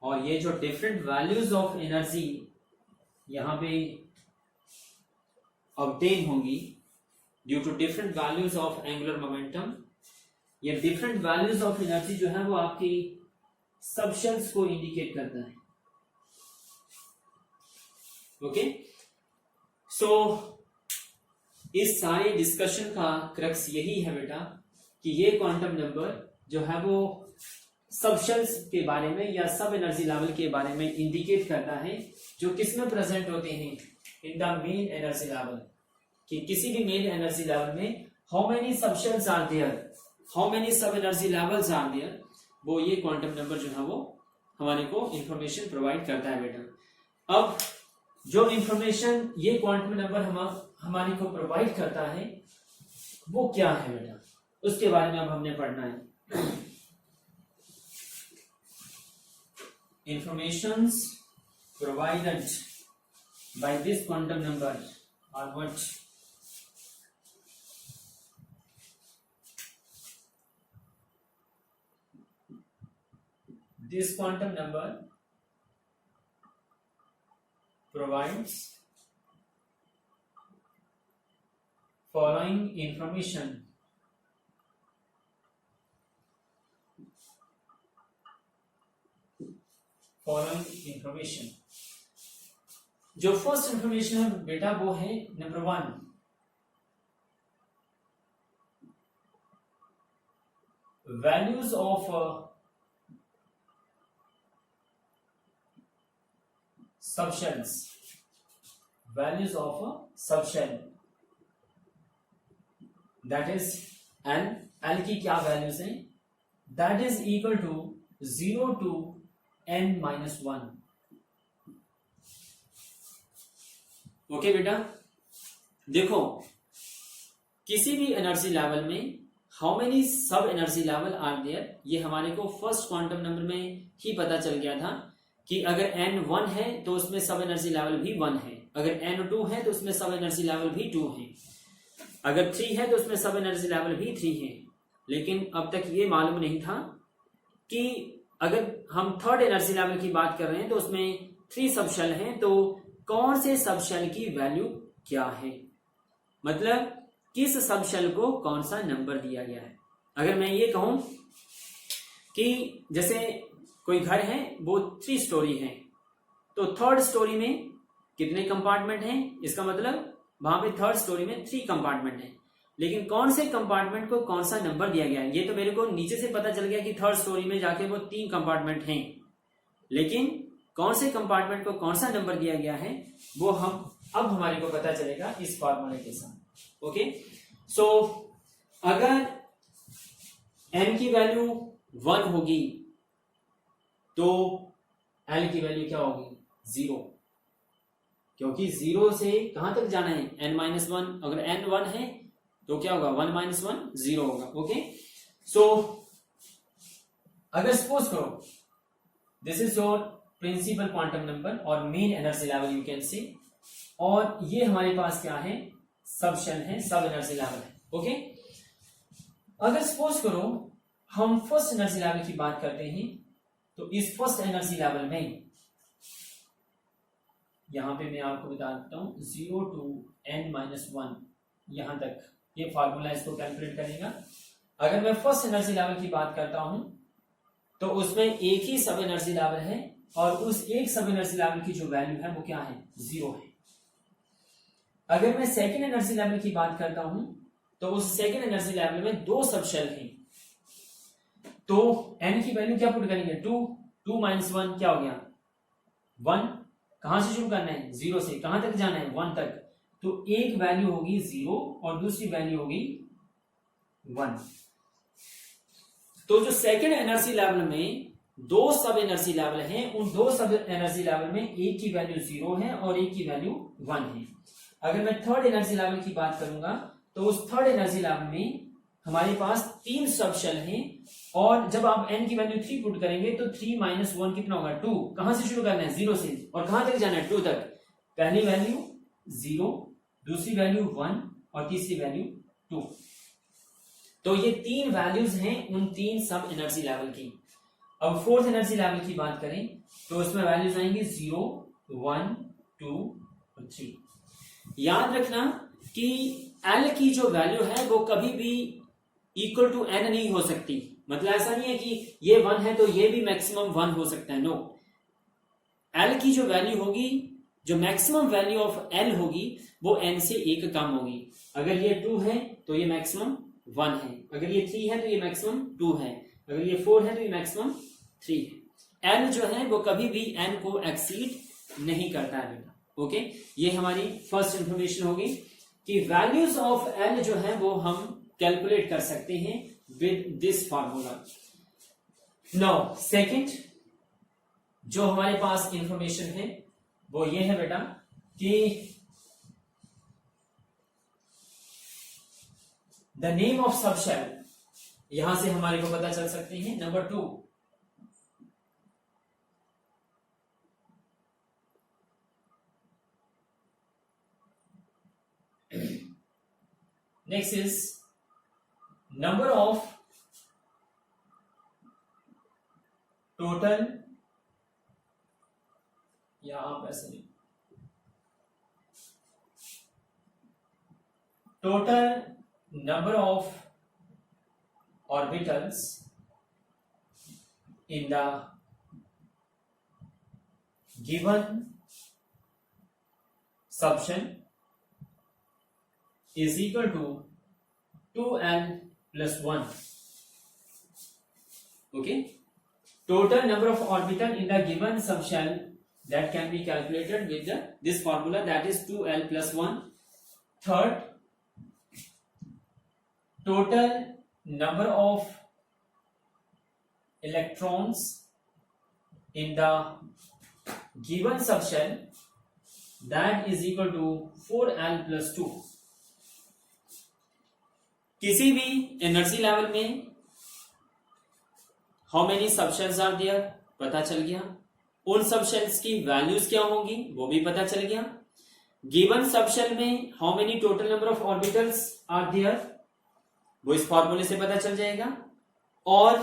और ये जो different values of energy यहाँ पे obtain होंगी due to different values of angular momentum, ये different values of energy जो है वो आपकी सबशेल्स को इंडिकेट करता है. ओके, सो इस सारे डिस्कशन का क्रक्स यही है बेटा कि ये क्वांटम नंबर जो है वो सबशेल्स के बारे में या सब एनर्जी लेवल के बारे में इंडिकेट करता है जो किसमें प्रेजेंट होते हैं, in the main energy level, कि किसी भी मेन एनर्जी लेवल में how many subshells are there, how many sub energy levels are there, वो ये क्वांटम नंबर जो है वो हमारे को इंफॉर्मेशन प्रोवाइड करता है बेटा। अब जो इंफॉर्मेशन ये क्वांटम नंबर हमारे को प्रोवाइड करता है वो क्या है बेटा, उसके बारे में अब हमने पढ़ना है। Informations provided by this quantum number are what, this quantum number provides following information, जो फर्स्ट इंफॉर्मेशन है बेटा वो है number 1, values of subshells, values of a subshell, that is L की क्या वैल्यूज हैं, that is equal to 0 to n-1। Okay बेटा, देखो किसी भी एनर्जी लेवल में how many sub energy level are there, ये हमारे को फर्स्ट क्वांटम नंबर में ही पता चल गया था कि अगर n1 है तो उसमें सब एनर्जी लेवल भी 1 है, अगर n2 है तो उसमें सब एनर्जी लेवल भी 2 है, अगर 3 है तो उसमें सब एनर्जी लेवल भी 3 है। लेकिन अब तक ये मालूम नहीं था कि अगर हम थर्ड एनर्जी लेवल की बात कर रहे हैं तो उसमें 3 सबशेल हैं, तो कौन से सबशेल की वैल्यू क्या है, मतलब किस सबशेल को कौन सा नंबर दिया गया है। अगर मैं ये कहूं कि जैसे कोई घर है वो 3 स्टोरी है, तो थर्ड स्टोरी में कितने कंपार्टमेंट हैं, इसका मतलब वहां पे थर्ड स्टोरी में 3 कंपार्टमेंट हैं, लेकिन कौन से कंपार्टमेंट को कौन सा नंबर दिया गया है, ये तो मेरे को नीचे से पता चल गया कि थर्ड स्टोरी में जाके वो 3 कंपार्टमेंट हैं, लेकिन कौन से कंपार्टमेंट को कौन सा नंबर दिया गया है वो अब हमारे को पता चलेगा इस फॉर्मूले के साथ। ओके, सो अगर n की वैल्यू 1 होगी तो L की वैल्यू क्या होगी, 0, क्योंकि 0 से कहां तक जाना है, n-1, अगर n 1 है तो क्या होगा, 1 - 1 0 होगा। ओके, सो अगर सपोज करो this is your principal quantum number और main energy level you can see, और ये हमारे पास क्या है, सबशेल है, सब एनर्जी लेवल है। ओके, अगर सपोज करो हम फर्स्ट एनर्जी लेवल की बात करते हैं, तो इस फर्स्ट एनर्जी लेवल में यहां पे मैं आपको बता देता हूं 0 to n-1 यहां तक ये फार्मूला इसको कैलकुलेट करेगा। अगर मैं फर्स्ट एनर्जी लेवल की बात करता हूं तो उसमें एक ही सब एनर्जी लेवल है और उस एक सब एनर्जी लेवल की जो वैल्यू है वो क्या है, 0 है। अगर मैं सेकेंड एनर्जी लेवल की बात करता हूं तो उस सेकेंड एनर्जी लेवल में 2 सबशेल हैं, तो n की वैल्यू क्या पुट करेंगे, 2 - 1 क्या हो गया, 1। कहां से शुरू करना है, 0 से, कहां तक जाना है, 1 तक, तो एक वैल्यू होगी 0 और दूसरी वैल्यू होगी 1। तो जो सेकेंड एनर्जी लेवल में 2 सब एनर्जी लेवल हैं, उन 2 सब एनर्जी लेवल में एक की वैल्यू 0 है और एक की वैल्यू 1 है। अगर मैं थर्ड एनर्जी लेवल की बात करूंगा तो उस थर्ड एनर्जी लेवल में हमारे पास 3 सबशेल हैं, और जब आप n की वैल्यू 3 पुट करेंगे तो 3 - 1 कितना होगा, 2। कहां से शुरू करना है, 0 से, और कहां तक जाना है, 2 तक। पहली वैल्यू 0, दूसरी वैल्यू 1 और तीसरी वैल्यू 2। तो ये 3 वैल्यूज हैं उन 3 सब एनर्जी लेवल की। अब फोर्थ एनर्जी लेवल की बात करें तो उसमें वैल्यूज आएंगे 0, 1, 2 और 3। याद रखना कि L की जो वैल्यू है वो कभी भी इक्वल टू n नहीं हो सकती, मतलब ऐसा नहीं है कि ये 1 है तो ये भी मैक्सिमम 1 हो सकता है, नो। L की जो वैल्यू होगी, जो मैक्सिमम वैल्यू ऑफ L होगी वो n से 1 कम होगी। अगर ये 2 है तो ये मैक्सिमम 1 है, अगर ये 3 है तो ये मैक्सिमम 2 है, अगर ये 4 है तो ये मैक्सिमम 3 है। L जो है वो कभी भी n को एक्सीड नहीं करता है बेटा। ओके, ये हमारी फर्स्ट इंफॉर्मेशन होगी कि वैल्यूज ऑफ L जो है वो हम कैलकुलेट कर सकते हैं with this formula. Now second जो हमारे पास इंफॉर्मेशन है वो ये है बेटा कि द नेम ऑफ सबशेल, यहां से हमारे को पता चल सकते हैं। Number 2, next is number of total, या आप ऐसे नहीं, total number of orbitals in the given subshell is equal to 2n plus 1. Okay, total number of orbital in the given subshell that can be calculated with this formula, that is 2l plus 1. Third, total number of electrons in the given subshell, that is equal to 4l plus 2. किसी भी energy level में how many subshells are there पता चल गया, उन subshells की values क्या होंगी वो भी पता चल गया। गिवन सबशेल में how many total number of orbitals are there वो इस फॉर्मूले से पता चल जाएगा, और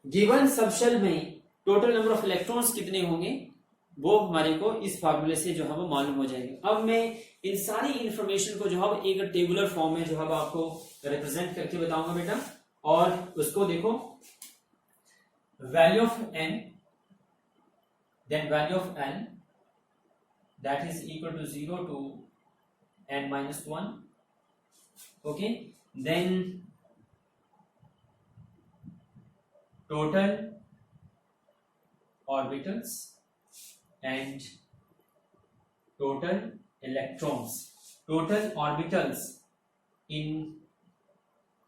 गिवन सबशेल में टोटल नंबर ऑफ इलेक्ट्रॉन्स कितने होंगे वो हमारे को इस फॉर्मूले से जो है वो मालूम हो जाएगा। अब मैं इन सारी इंफॉर्मेशन को जो है एक टेबुलर फॉर्म में जो है आपको रिप्रेजेंट करके बताऊंगा बेटा, और उसको देखो, value of n, then value of n, that is equal to 0 to n minus 1. Okay, then total orbitals and total electrons. Total orbitals in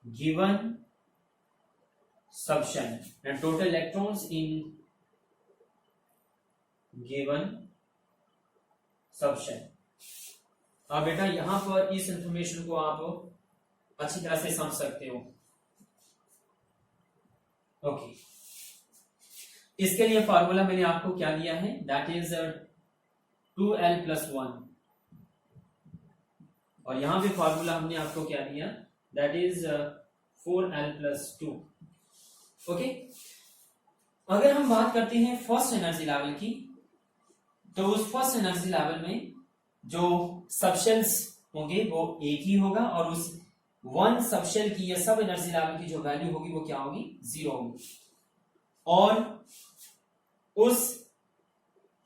given subshell and total electrons in given subshell. अब बेटा यहां पर इस information को आप अच्छी तरह से समझ सकते हो। ओके, इसके लिए फॉर्मूला मैंने आपको क्या दिया है, दैट इज 2l plus 1, और यहां पे फॉर्मूला हमने आपको क्या दिया, that is 4l plus 2. Okay, अगर हम बात करते हैं फर्स्ट एनर्जी लेवल की, तो उस फर्स्ट एनर्जी लेवल में जो सबशेल्स होंगे वो एक ही होगा, और उस वन सबशेल की या सब एनर्जी लेवल की जो वैल्यू होगी वो क्या होगी, 0 होगी। और उस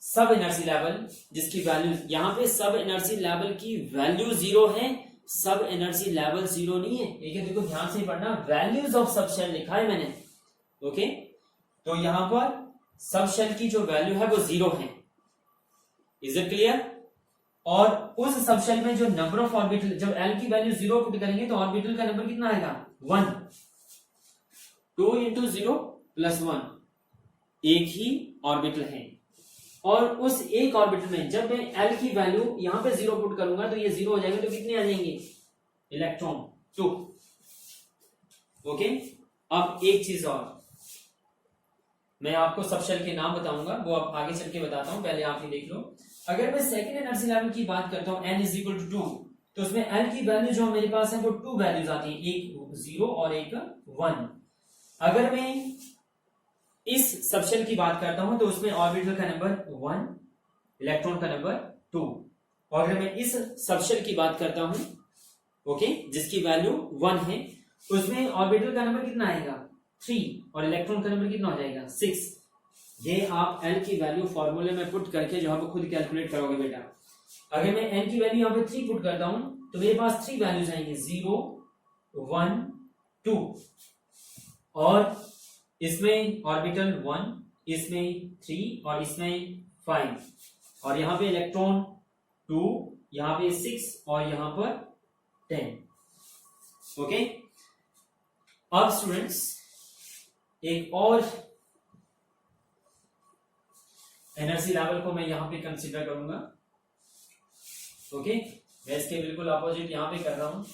सब एनर्जी लेवल जिसकी वैल्यू, यहां पे सब एनर्जी लेवल की वैल्यू 0 है, सब एनर्जी लेवल 0 नहीं है, ठीक है, देखो ध्यान से पढ़ना, वैल्यूज ऑफ सबशेल लिखा है मैंने। ओके, तो यहां पर सबशेल की जो वैल्यू है वो 0 है। Is it clear? और उस सबशेल में जो नंबर ऑफ ऑर्बिटल, जब एल की वैल्यू 0 पुट करेंगे तो ऑर्बिटल का नंबर कितना आएगा, 1। 2 into 0 plus 1, एक ही ऑर्बिटल है, और उस एक ऑर्बिटल में जब मैं एल की वैल्यू यहां पे 0 पुट करूंगा तो ये 0 हो जाएगा, तो कितने आ जाएंगे, इलेक्ट्रॉन 2। ओके, अब एक चीज और, मैं आपको सबशेल के नाम बताऊंगा, वो आप आगे चल के बताता हूं, पहले आप ही देख लो। अगर मैं सेकेंड एनर्जी लेवल की बात करता हूं, n is equal to 2, तो उसमें l की वैल्यू जो मेरे पास है वो 2 वैल्यूज आती हैं, एक 0 और एक 1। अगर मैं इस सबशेल की बात करता हूं तो उसमें ऑर्बिटल का नंबर 1, इलेक्ट्रॉन का नंबर 2, और अगर मैं इस सबशेल की बात करता हूं, ओके, जिसकी वैल्यू 1 है, उसमें ऑर्बिटल का नंबर कितना आएगा, 3, और इलेक्ट्रॉन का नंबर कितना हो जाएगा, 6। ये आप n की वैल्यू फॉर्मूले में पुट करके जो है खुद कैलकुलेट करोगे बेटा। अगर मैं n की वैल्यू यहाँ पे 3 पुट करता हूं तो मेरे पास 3 वैल्यूज आएंगे, 0, 1, 2, और इसमें ऑर्बिटल 1, इसमें 3 और इसमें 5, और यहाँ पे इलेक्ट्रॉन 2, यहाँ पे 6 और यहाँ पर 10। ओके, अब स्टूडेंट्स एक और एनर्जी लेवल को मैं यहां पे कंसीडर करूंगा। ओके, मैं इसके बिल्कुल अपोजिट यहां पे कर रहा हूं,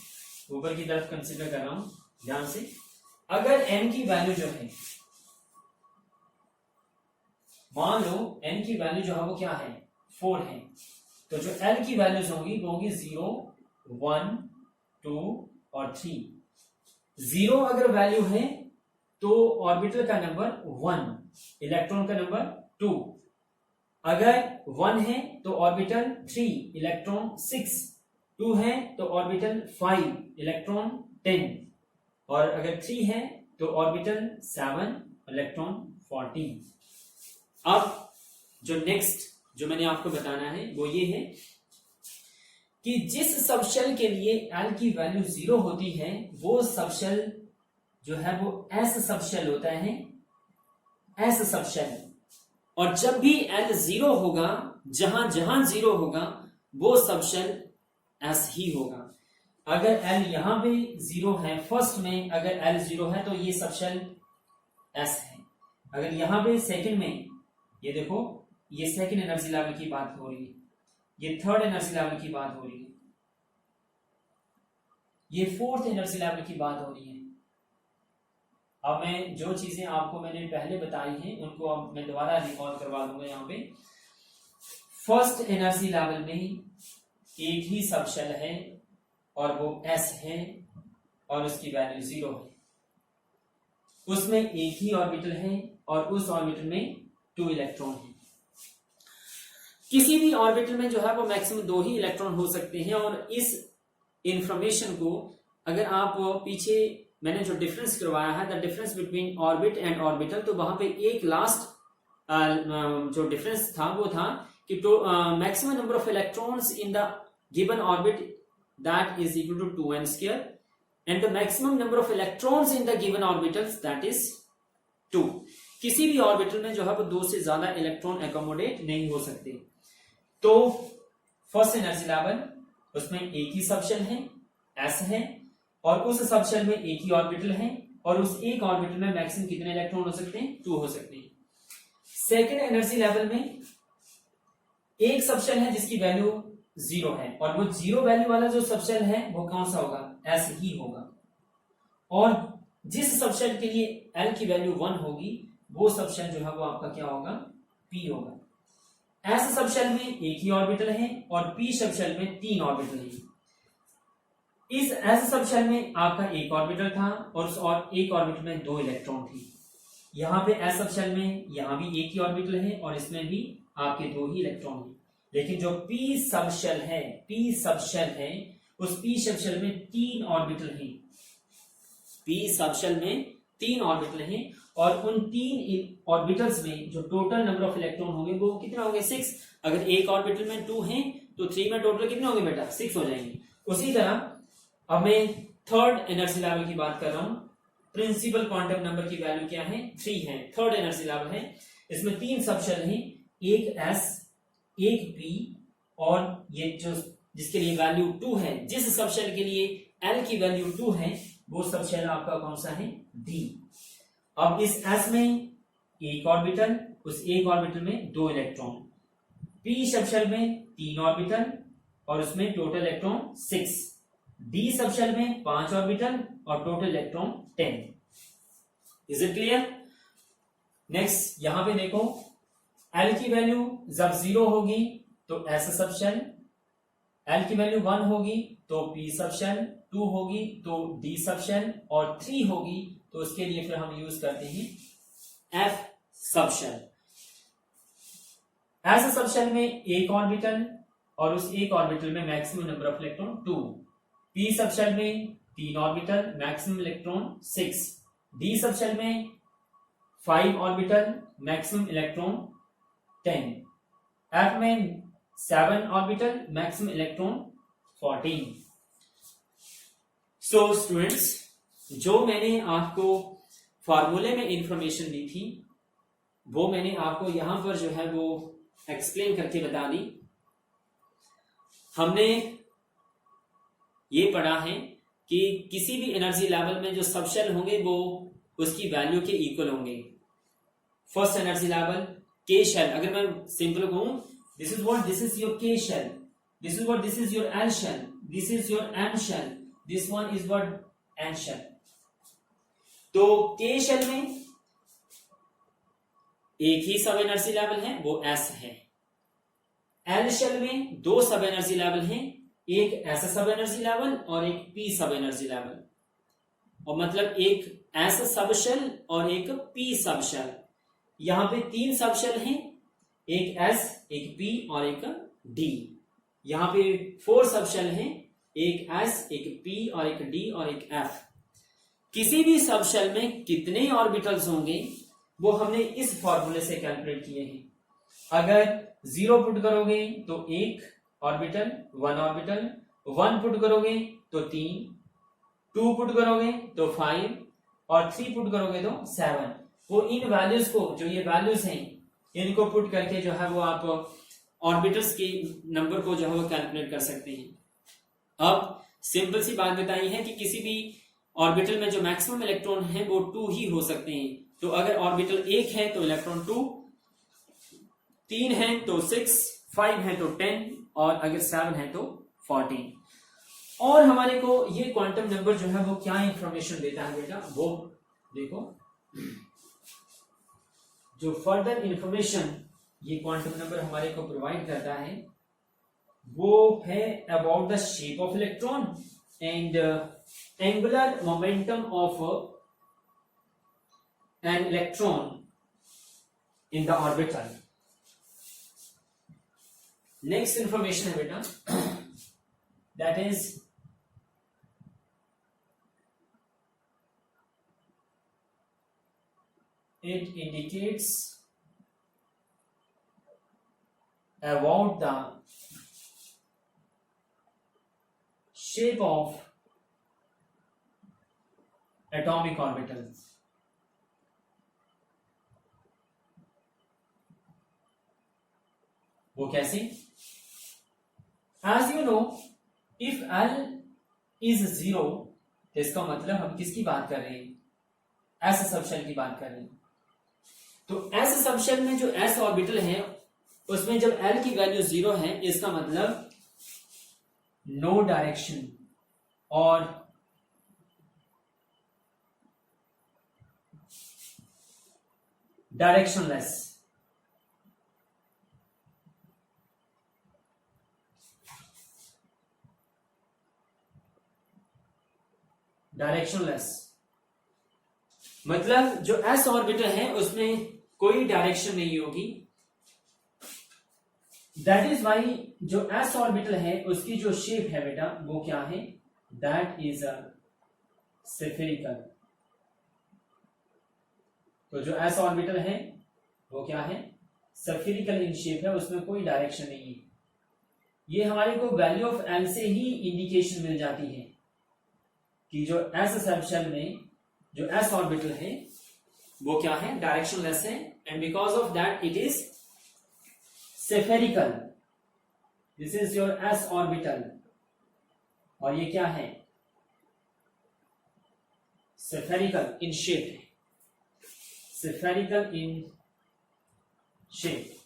ऊपर की तरफ कंसीडर कर रहा हूं। ध्यान से, अगर n की वैल्यू जो है, मान लो n की वैल्यू जो है वो क्या है, 4 है, तो जो l की वैल्यूज होंगी वो होंगी 0, 1, 2 और 3। 0 अगर वैल्यू है तो ऑर्बिटल का नंबर 1, इलेक्ट्रॉन का नंबर 2। अगर 1 है तो ऑर्बिटल 3, इलेक्ट्रॉन 6। 2 है तो ऑर्बिटल 5, इलेक्ट्रॉन 10। और अगर 3 है तो ऑर्बिटल 7, इलेक्ट्रॉन 14। अब जो नेक्स्ट जो मैंने आपको बताना है वो ये है कि जिस सबशेल के लिए L की वैल्यू 0 होती है वो सबशेल जो है वो S सबशेल होता है, S सबशेल। और जब भी L 0 होगा, जहां जहां 0 होगा वो सबशेल S ही होगा। अगर L यहां पे 0 है, फर्स्ट में अगर L 0 है तो ये सबशेल S है। अगर यहां पे सेकंड में, ये देखो, ये सेकंड एनर्जी लेवल की बात हो रही है, ये थर्ड एनर्जी लेवल की बात हो रही है, ये फोर्थ एनर्जी लेवल की बात हो रही है। अब मैं जो चीजें आपको मैंने पहले बताई हैं उनको अब मैं दोबारा रिकॉल करवा दूंगा। यहाँ पे फर्स्ट एनर्जी लेवल में एक ही सबशेल है और वो S है और उसकी वैल्यू 0 है। उसमें एक ही ऑर्बिटल है और उस ऑर्बिटल में 2 इलेक्ट्रॉन है। किसी भी ऑर्बिटल में जो है वो मैक्सिमम 2 ही इलेक्ट्रॉन हो सकते हैं। और इस इंफॉर्मेशन को अगर आप पीछे मैंने जो डिफरेंस करवाया है, the difference between orbit and orbital, तो वहां पे एक लास्ट जो डिफरेंस था वो था कि maximum number of electrons in the given orbit that is equal to 2n square and the maximum number of electrons in the given orbitals that is 2। किसी भी ऑर्बिटल में जो है वो 2 से ज्यादा इलेक्ट्रॉन एकोमोडेट नहीं हो सकते। तो फर्स्ट एनर्जी लेवल, उसमें एक ही सबशेल है, S है, और उस सबशेल में एक ही ऑर्बिटल है और उस एक ऑर्बिटल में मैक्सिमम कितने इलेक्ट्रॉन हो सकते हैं, 2 हो सकते हैं। सेकेंड एनर्जी लेवल में एक सबशेल है जिसकी वैल्यू 0 है और वो 0 वैल्यू वाला जो सबशेल है वो कौन सा होगा, S ही होगा। और जिस सबशेल के लिए L की वैल्यू 1 होगी वो सबशेल जो है वो आपका क्या होगा, P होगा। S सबशेल में एक ही ऑर्बिटल है और P सबशेल में 3 ऑर्बिटल है। इस S सबशेल में आपका एक ऑर्बिटल था और उस एक ऑर्बिटल में 2 इलेक्ट्रॉन थे। यहाँ पे S सबशेल में यहाँ भी एक ही ऑर्बिटल है और इसमें भी आपके 2 ही इलेक्ट्रॉन हैं। लेकिन जो P सबशेल है, उस P सबशेल में 3 ऑर्बिटल हैं। P सबशेल में 3 ऑर्बिटल हैं और उन 3 ऑर्बिटल्स में जो टोटल नंबर ऑफ इलेक्ट्रॉन होंगे वो कितने होंगे, 6। अगर एक ऑर्बिटल में 2 हैं तो 3 में टोटल कितने होंगे बेटा, 6 हो जाएंगे। उसी तरह अब मैं थर्ड एनर्जी लेवल की बात कर रहा हूं। प्रिंसिपल क्वांटम नंबर की वैल्यू क्या है, 3 है, थर्ड एनर्जी लेवल है। इसमें 3 सबशेल हैं, एक S, एक P और ये जो जिसके लिए वैल्यू 2 है, जिस सबशेल के लिए L की वैल्यू 2 है वो सबशेल आपका कौन सा है, D। अब इस S में एक ऑर्बिटल, उस एक ऑर्बिटल में 2 इलेक्ट्रॉन, P सबशेल में 3 ऑर्बिटल और उसमें टोटल इलेक्ट्रॉन 6, D सबशेल में 5 ऑर्बिटल और total electron 10। Is it clear? Next यहां पे देखो, L की वैल्यू जब 0 होगी तो S सबशेल, L की वैल्यू 1 होगी तो P सबशेल, 2 होगी तो D सबशेल और 3 होगी तो उसके लिए फिर हम यूज करते हैं F सबशेल। S सबशेल में एक ऑर्बिटल और उस एक ऑर्बिटल में maximum number of electron 2, P subshell में 3 orbital, maximum electron 6, D subshell में 5 ऑर्बिटल, मैक्सिमम इलेक्ट्रॉन 10, F में 7 orbital, maximum electron 14। So students, जो मैंने आपको फॉर्मूले में इंफॉर्मेशन दी थी वो मैंने आपको यहां पर जो है वो एक्सप्लेन करके बता दी। हमने ये पढ़ा है कि किसी भी एनर्जी लेवल में जो सबशेल होंगे वो उसकी वैल्यू के इक्वल होंगे। First energy level K shell, अगर मैं सिंपल कहूं this is what, this is your K shell, this is what, this is your L shell, this is your M shell, this one is what N shell. तो K shell में एक ही सब energy level है, वो S है। L shell में दो सब एनर्जी लेवल हैं, एक एस सब एनर्जी लेवल और एक पी सब एनर्जी लेवल, और मतलब एक एस सब शेल और एक पी सब शेल। यहां पे तीन सब शेल हैं, एक एस, एक पी और एक डी। यहां पे 4 सब शेल हैं, एक एस, एक पी और एक डी और एक एफ। किसी भी सब शेल में कितने ऑर्बिटल्स होंगे वो हमने इस फॉर्मूले से कैलकुलेट किए हैं। अगर 0 पुट करोगे तो 1 ऑर्बिटल, 1 ऑर्बिटल, 1 पुट करोगे तो 3, 2 पुट करोगे तो 5 और 3 पुट करोगे तो 7। वो इन वैल्यूज को, जो ये वैल्यूज हैं, इनको पुट करके जो है वो आप ऑर्बिटल्स के नंबर को जो है वो कैलकुलेट कर सकते हैं। अब सिंपल सी बात बताई है कि किसी भी ऑर्बिटल में जो मैक्सिमम इलेक्ट्रॉन है वो 2 ही हो सकते हैं। तो अगर ऑर्बिटल 1 है तो इलेक्ट्रॉन 2, 3 है तो 6, 5 है तो 10 और अगर 7 है तो 14। और हमारे को ये क्वांटम नंबर जो है वो क्या इंफॉर्मेशन देता है बेटा, वो देखो। जो फर्दर इंफॉर्मेशन ये क्वांटम नंबर हमारे को प्रोवाइड करता है वो है about the shape of electron and angular momentum of an electron in the orbital. Next information है बेटा, that is it indicates about the shape of atomic orbitals। वो कैसे? As you know, if L is 0 तो इसका मतलब हम किसकी बात कर रहे हैं? S सबशेल की बात कर रहे हैं। तो S सबशेल में जो S ऑर्बिटल है उसमें जब L की वैल्यू 0 है, इसका मतलब नो डायरेक्शन और डायरेक्शनलेस। डायरेक्शनलेस मतलब जो S ऑर्बिटल है उसमें कोई डायरेक्शन नहीं होगी। दैट इज वाई जो S ऑर्बिटल है उसकी जो शेप है बेटा वो क्या है? That is a spherical. तो जो S ऑर्बिटल है वो क्या है? स्फेरिकल इन शेप है, उसमें कोई डायरेक्शन नहीं है। ये हमारे को वैल्यू ऑफ L से ही इंडिकेशन मिल जाती है कि जो S सबशेल में जो S ऑर्बिटल है वो क्या है? डायरेक्शनलेस है, and because of that it is spherical. This is your S orbital और ये क्या है? स्फेरिकल इन शेप है, spherical in shape.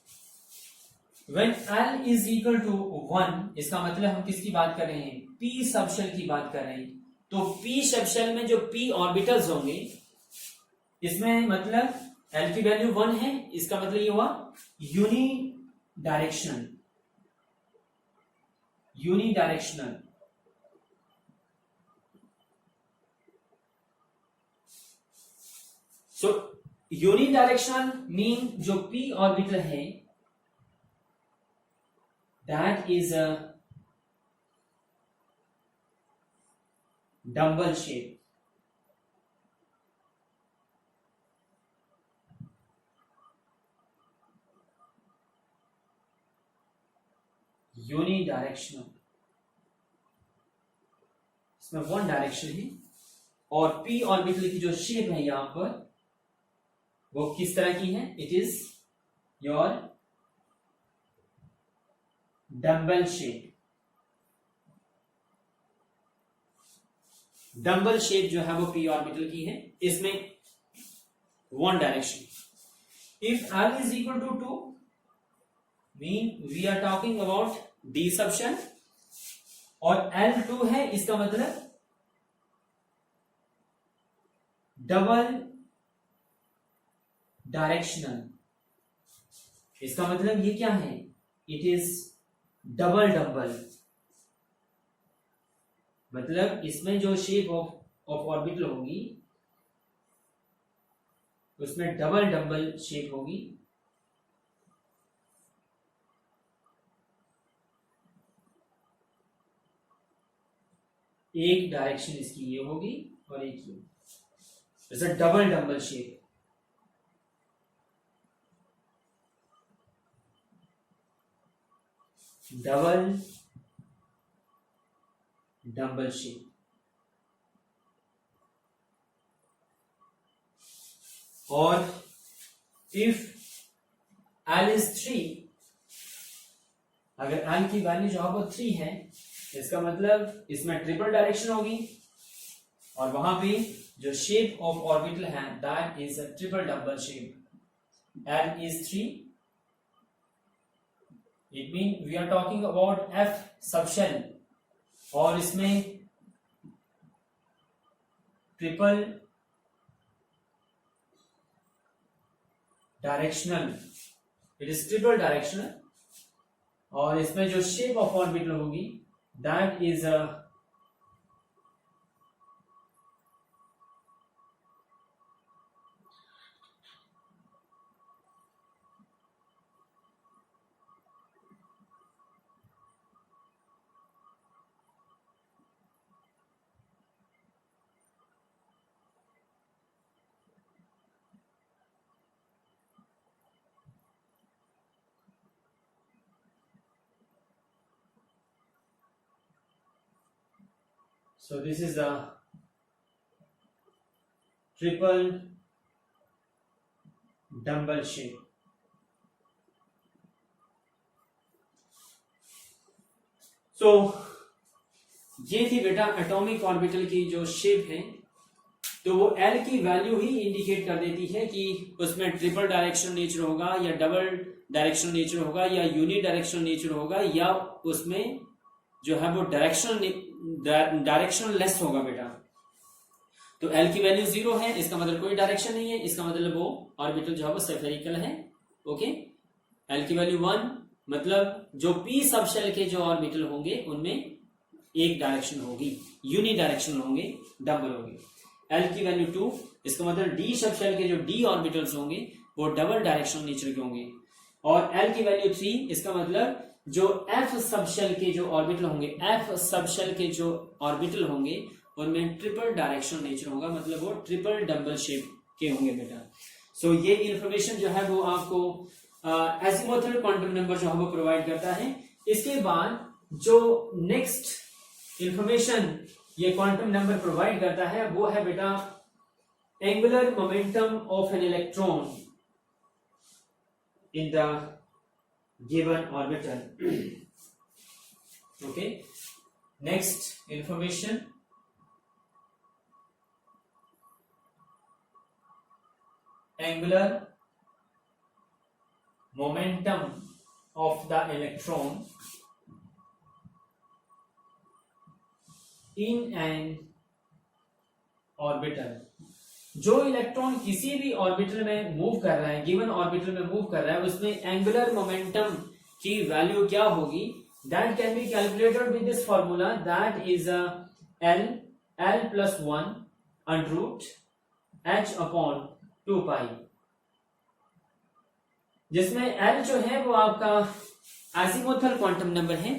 When L is equal to 1, इसका मतलब हम किसकी बात कर रहे हैं? P सबशेल की बात कर रहे हैं। तो P सबशेल में जो P ऑर्बिटल्स होंगे इसमें मतलब L की वैल्यू 1 है, इसका मतलब ये हुआ यूनी डायरेक्शनल। यूनिडायरेक्शनल सो यूनिडायरेक्शनल मीन जो P ऑर्बिटल है that is a dumbbell shape. Unidirectional, इसमें 1 डायरेक्शन है और P ऑर्बिटल की जो शेप है यहां पर वो किस तरह की है? It is your dumbbell shape. Dumbbell shape जो है वो p ऑर्बिटल की है, इसमें one direction. If l is equal to 2 mean we are talking about d subshell और l 2 है, इसका मतलब डबल डायरेक्शनल। इसका मतलब ये क्या है, इट इज डबल डंबल, मतलब इसमें जो शेप ऑफ ऑर्बिटल होगी उसमें डबल डंबल शेप होगी। एक डायरेक्शन इसकी ये होगी और एक ये, जैसे double dumbbell shape. Double dumbbell shape. और इफ L इज 3, अगर L की वैल्यू जो है वो 3 है, इसका मतलब इसमें ट्रिपल डायरेक्शन होगी और वहां पे जो शेप ऑफ ऑर्बिटल है that is a triple dumbbell shape. L is 3, it mean we are talking about F subshell और इसमें triple directional, it is triple directional और इसमें जो शेप ऑफ ऑर्बिटल होगी that is a so this is a triple dumbbell shape। so ये थी बेटा atomic orbital की जो शेप है, तो वो L की वैल्यू ही इंडिकेट कर देती है कि उसमें ट्रिपल डायरेक्शन नेचर होगा या डबल डायरेक्शन नेचर होगा या यूनि डायरेक्शन नेचर होगा या उसमें जो है वो डायरेक्शन लेस होगा बेटा। तो L की वैल्यू 0 है, इसका मतलब कोई डायरेक्शन नहीं है, इसका मतलब वो ऑर्बिटल जो है वो स्फेरिकल है। ओके, L की वैल्यू 1 मतलब जो p सबशेल के जो ऑर्बिटल होंगे उनमें एक डायरेक्शन होगी, यूनि डायरेक्शन होंगे, डबल होंगे। L की वैल्यू 2, इसका मतलब d सबशेल के जो d ऑर्बिटल्स होंगे वो डबल डायरेक्शन नेचर के होंगे। और L की वैल्यू 3, इसका मतलब जो F सबशेल के जो ऑर्बिटल होंगे, F सबशेल के जो ऑर्बिटल होंगे उनमें ट्रिपल डायरेक्शन नेचर होगा, मतलब वो ट्रिपल डबल शेप के होंगे बेटा। सो ये इंफॉर्मेशन जो है वो आपको एजिमुथल क्वांटम नंबर जो है वो प्रोवाइड करता है। इसके बाद जो नेक्स्ट इंफॉर्मेशन ये क्वांटम नंबर प्रोवाइड करता है वो है बेटा angular momentum of an electron in the given orbital। okay, next information, angular momentum of the electron in an orbital। जो इलेक्ट्रॉन किसी भी ऑर्बिटल में मूव कर रहा है, गिवन ऑर्बिटल में मूव कर रहा है, उसमें एंगुलर मोमेंटम की वैल्यू क्या होगी, that can be calculated with this formula, that is L plus 1 under root H upon 2 pi, जिसमें L जो है वो आपका एजिमुथल क्वांटम नंबर है।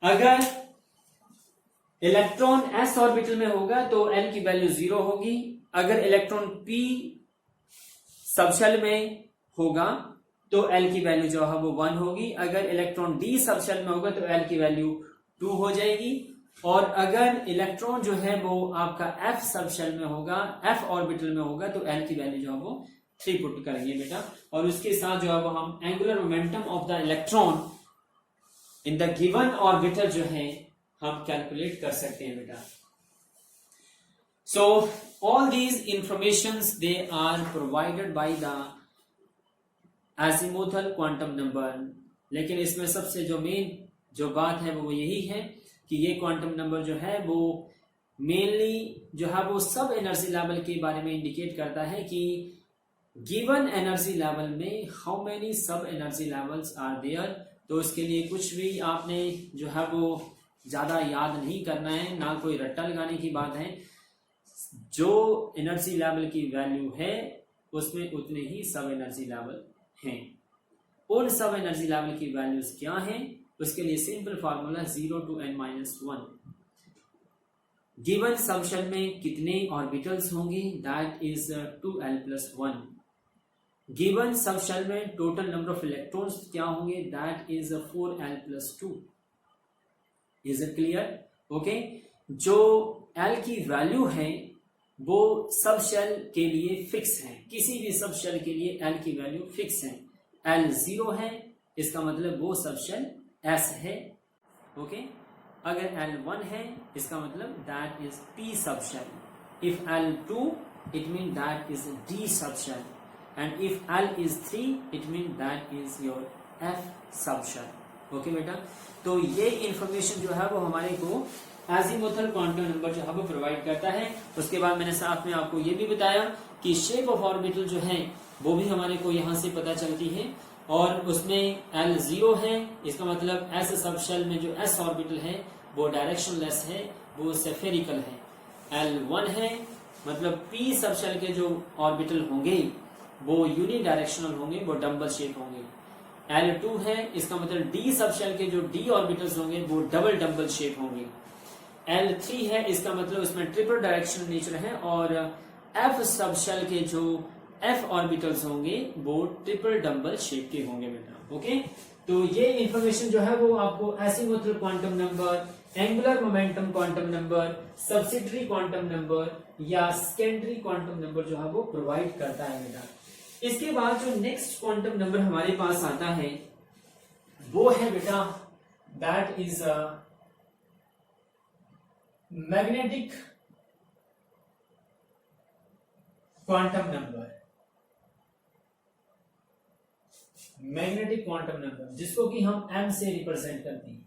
अगर इलेक्ट्रॉन s ऑर्बिटल में होगा तो L की वैल्यू 0 होगी, अगर इलेक्ट्रॉन p सबशेल में होगा तो L की वैल्यू जो है वो 1 होगी, अगर इलेक्ट्रॉन d सबशेल में होगा तो L की वैल्यू 2 हो जाएगी, और अगर इलेक्ट्रॉन जो है वो आपका f सबशेल में होगा, f ऑर्बिटल में होगा तो L की वैल्यू जो है वो 3 पुट करेंगे बेटा, और उसके साथ जो है वो हम angular momentum of the electron in the given orbital जो है हम कैलकुलेट कर सकते हैं बेटा। So all these informations they are provided by the azimuthal quantum number. लेकिन इसमें सबसे जो मेन जो बात है वो यही है कि ये क्वांटम नंबर जो है वो मेनली जो है वो सब एनर्जी लेवल के बारे में इंडिकेट करता है कि गिवन एनर्जी लेवल में how many sub energy levels are there. तो उसके लिए कुछ भी आपने जो है वो ज़्यादा याद नहीं करना है, ना कोई रट्टा लगाने की बात है। जो एनर्जी लेवल की वैल्यू है उसमें उतने ही सब एनर्जी लेवल हैं। उन सब एनर्जी लेवल की वैल्यूज क्या हैं उसके लिए simple formula 0 to n-1। Given subshell में कितने ऑर्बिटल्स होंगे, that is 2l+1। Given subshell में टोटल नंबर ऑफ इलेक्ट्रॉन्स क्या होंगे, that is 4l+2। Is it clear? Okay, जो l की वैल्यू है वो सब शेल के लिए फिक्स है। किसी भी सब शेल के लिए l की वैल्यू फिक्स है। l 0 है इसका मतलब वो सब शेल s है। ओके, अगर l 1 है इसका मतलब that is p sub shell. If l 2 it mean that is d sub shell, and if l is 3 it mean that is your f sub shell. Okay बेटा, तो ये information जो है वो हमारे को एजीमुथल क्वांटम नंबर जो है वो प्रोवाइड करता है। उसके बाद मैंने साथ में आपको ये भी बताया कि शेप ऑफ ऑर्बिटल जो है वो भी हमारे को यहाँ से पता चलती है, और उसमें l 0 है इसका मतलब s सब शेल में जो s ऑर्बिटल है वो डायरेक्शनलेस है, वो स्फेरिकल है। l 1 है मतलब p सब शेल के जो ऑर्बिटल होंगे वो यूनि डायरेक्शनल होंगे, वो डम्बल शेप होंगे। l 2 है इसका मतलब d सब शेल के जो d ऑर्बिटल्स होंगे वो डबल डम्बल शेप होंगे। l 3 है इसका मतलब उसमें ट्रिपल डायरेक्शनल नेचर है, और f सब शेल के जो f ऑर्बिटल्स होंगे वो ट्रिपल डम्बल शेप के होंगे बेटा। ओके, तो ये इंफॉर्मेशन जो है वो आपको azimuthal quantum number, angular momentum quantum number, subsidiary quantum number या सेकेंडरी क्वांटम नंबर जो है वो प्रोवाइड करता है बेटा। इसके बाद जो नेक्स्ट क्वांटम नंबर हमारे पास आता है वो है बेटा that is magnetic quantum number. Magnetic quantum number जिसको कि हम m से रिप्रेजेंट करते हैं।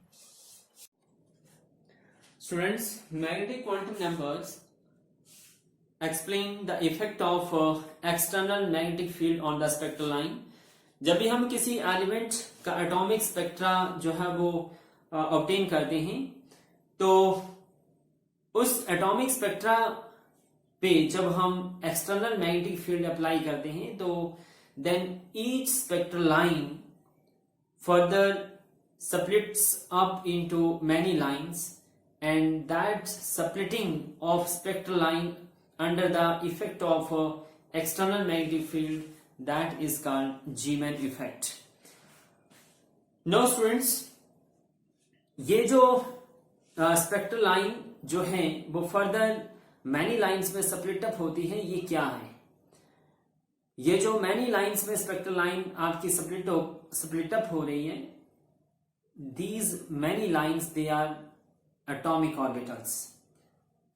Students, magnetic quantum numbers explain the effect of external magnetic field on the spectral line. जब भी हम किसी एलिमेंट का एटॉमिक स्पेक्ट्रा जो है वो ऑब्टेन करते हैं तो उस एटॉमिक स्पेक्ट्रा पे जब हम एक्सटर्नल मैग्नेटिक फील्ड अप्लाई करते हैं तो then each spectral line further splits up into many lines, and that splitting of spectral line under the effect of external magnetic field, that is called Zeeman effect. Now students, ये जो spectral line जो है वो further many lines में split up होती है, ये क्या है? ये जो मैनी लाइंस में स्पेक्ट्रल लाइन आपकी स्प्लिट अप हो रही है, these many lines they are atomic orbitals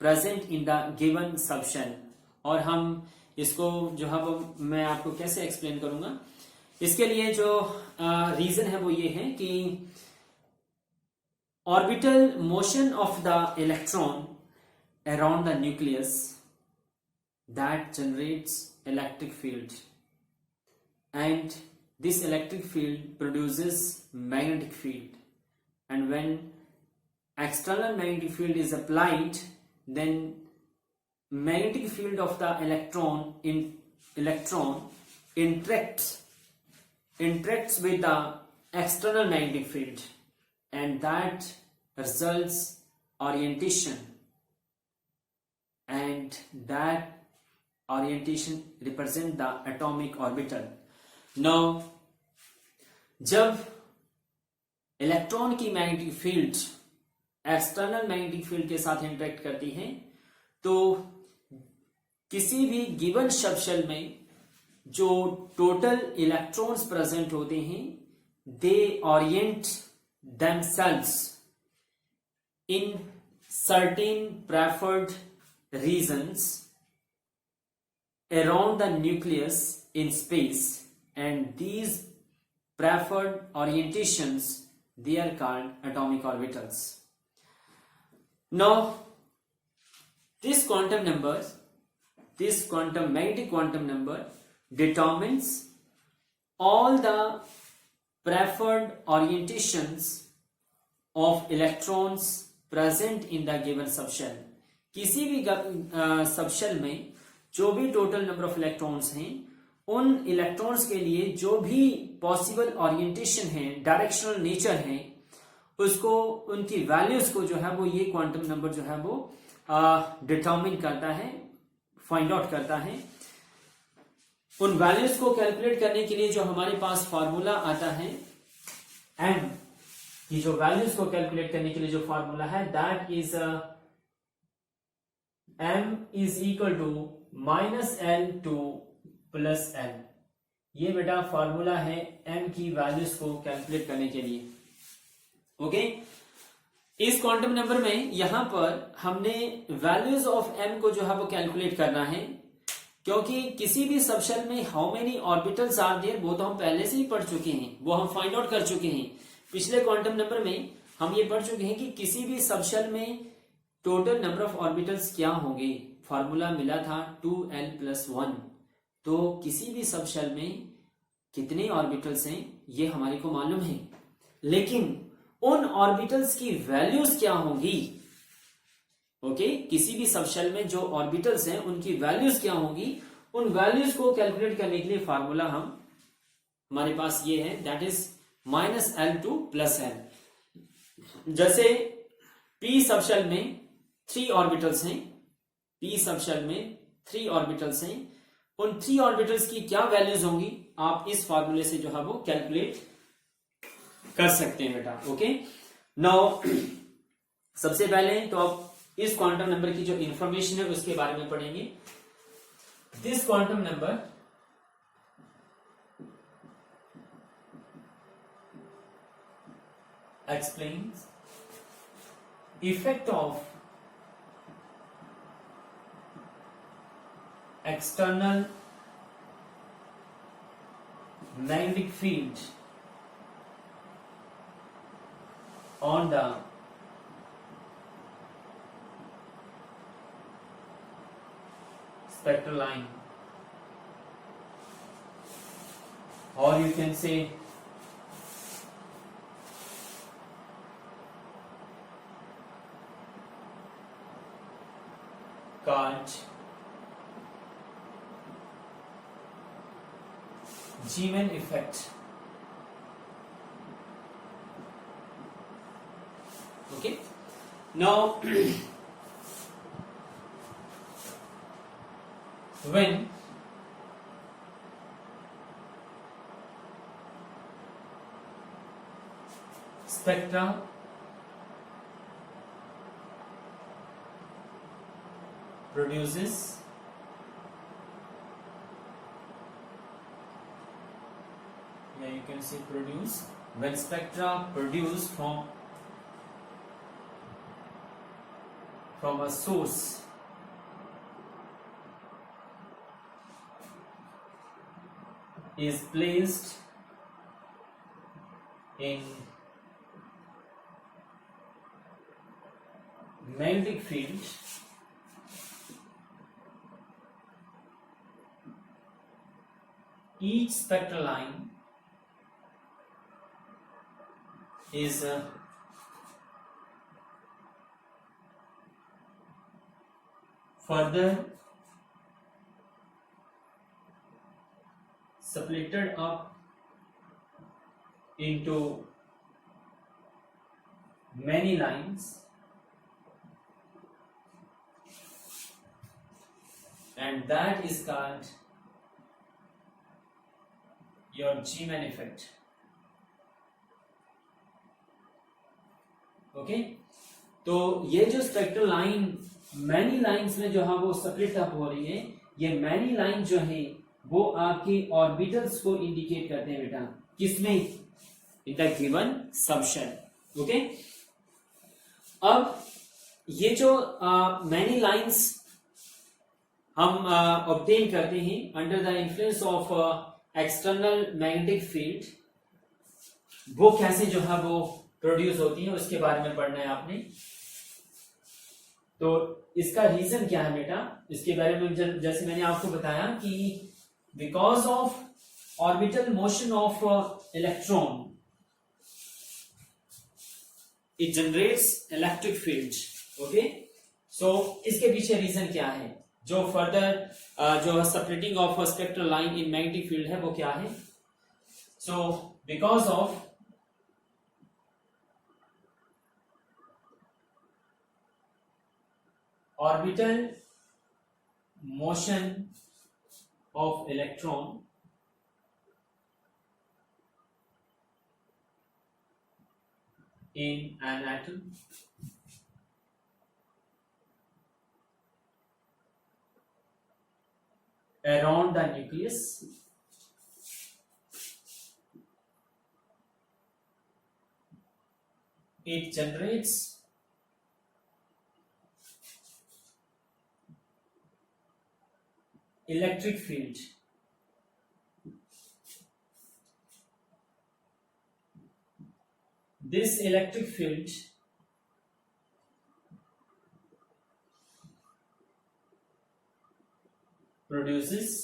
present in the given subshell. और हम इसको जो है वो मैं आपको कैसे एक्सप्लेन करूंगा, इसके लिए जो रीजन है वो ये है कि orbital motion of the electron around the nucleus that generates electric field, and this electric field produces magnetic field, and when external magnetic field is applied, then magnetic field of the electron interacts with the external magnetic field, and that results orientation, and that orientation represent the atomic orbital. Now जब electron की magnetic field external magnetic field के साथ interact करती है तो किसी भी given subshell में जो टोटल इलेक्ट्रॉन्स प्रेजेंट होते हैं दे Orient themselves in certain preferred regions around the nucleus in space, and these preferred orientations, they are called atomic orbitals. Now this quantum number, this magnetic quantum number determines all the preferred orientations of electrons present in the given subshell. किसी भी subshell में जो भी total number of electrons हैं, उन electrons के लिए जो भी पॉसिबल ओरिएंटेशन है, डायरेक्शनल नेचर है, उसको, उनकी वैल्यूज को जो है वो ये क्वांटम नंबर जो है वो डिटरमिन करता है, फाइंड आउट करता है। उन वैल्यूज को कैलकुलेट करने के लिए जो हमारे पास फार्मूला आता है, एम की जो वैल्यूज को कैलकुलेट करने के लिए जो फार्मूला है, that is m is equal to -L2 + L। ये बेटा फार्मूला है m की वैल्यूज को कैलकुलेट करने के लिए। ओके, इस क्वांटम नंबर में यहां पर हमने वैल्यूज ऑफ m को जो है वो कैलकुलेट करना है, क्योंकि किसी भी सबशेल में how many orbitals are there वो तो हम पहले से ही पढ़ चुके हैं, वो हम फाइंड आउट कर चुके हैं। पिछले क्वांटम नंबर में हम ये पढ़ चुके हैं कि किसी भी सबशेल में टोटल नंबर ऑफ ऑर्बिटल्स क्या होंगे। फार्मूला मिला था 2l+1। तो किसी भी सबशेल में कितने ऑर्बिटल्स हैं ये हमारे को मालूम है, लेकिन उन ऑर्बिटल्स की वैल्यूज क्या होंगी। ओके, किसी भी सबशेल में जो ऑर्बिटल्स हैं उनकी वैल्यूज क्या होंगी, उन वैल्यूज को कैलकुलेट करने के लिए फार्मूला हमारे पास ये है, दैट इज -L2 + L। जैसे p सबशेल में 3 ऑर्बिटल्स हैं, p सबशेल में 3 ऑर्बिटल्स हैं, उन 3 ऑर्बिटल्स की क्या वैल्यूज होंगी आप इस फार्मूले से जो है वो कैलकुलेट कर सकते हैं बेटा। ओके, नाउ सबसे पहले तो आप इस क्वांटम नंबर की जो इंफॉर्मेशन है उसके बारे में पढ़ेंगे। This quantum number explains effect of external magnetic field on the spectral line, or you can say called Zeeman effect. Okay, now when spectra produces you can say produce, when spectra produce from a source is placed in magnetic field, each spectral line is further splitted up into many lines, and that is called your Zeeman effect. Okay, तो ये जो spectral line many lines में जो है वो split up हो रही है, ये मैनी लाइन जो है वो आपकी ऑर्बिटल्स को इंडिकेट करते हैं बेटा, किसमें, इन द गिवन सबशेल। ओके, अब ये जो मैनी लाइंस हम ऑब्टेन करते हैं under the influence of external magnetic field, वो कैसे जो है वो प्रोड्यूस होती है उसके बारे में पढ़ना है आपने। तो इसका रीजन क्या है बेटा, इसके बारे में जैसे मैंने आपको बताया कि because of orbital motion of electron it generates electric field. Okay, so इसके पीछे रीजन क्या है, जो फर्दर जो separating of spectral line in magnetic field है वो क्या है। So because of orbital motion of electron in an atom, around the nucleus, it generates electric field. This electric field produces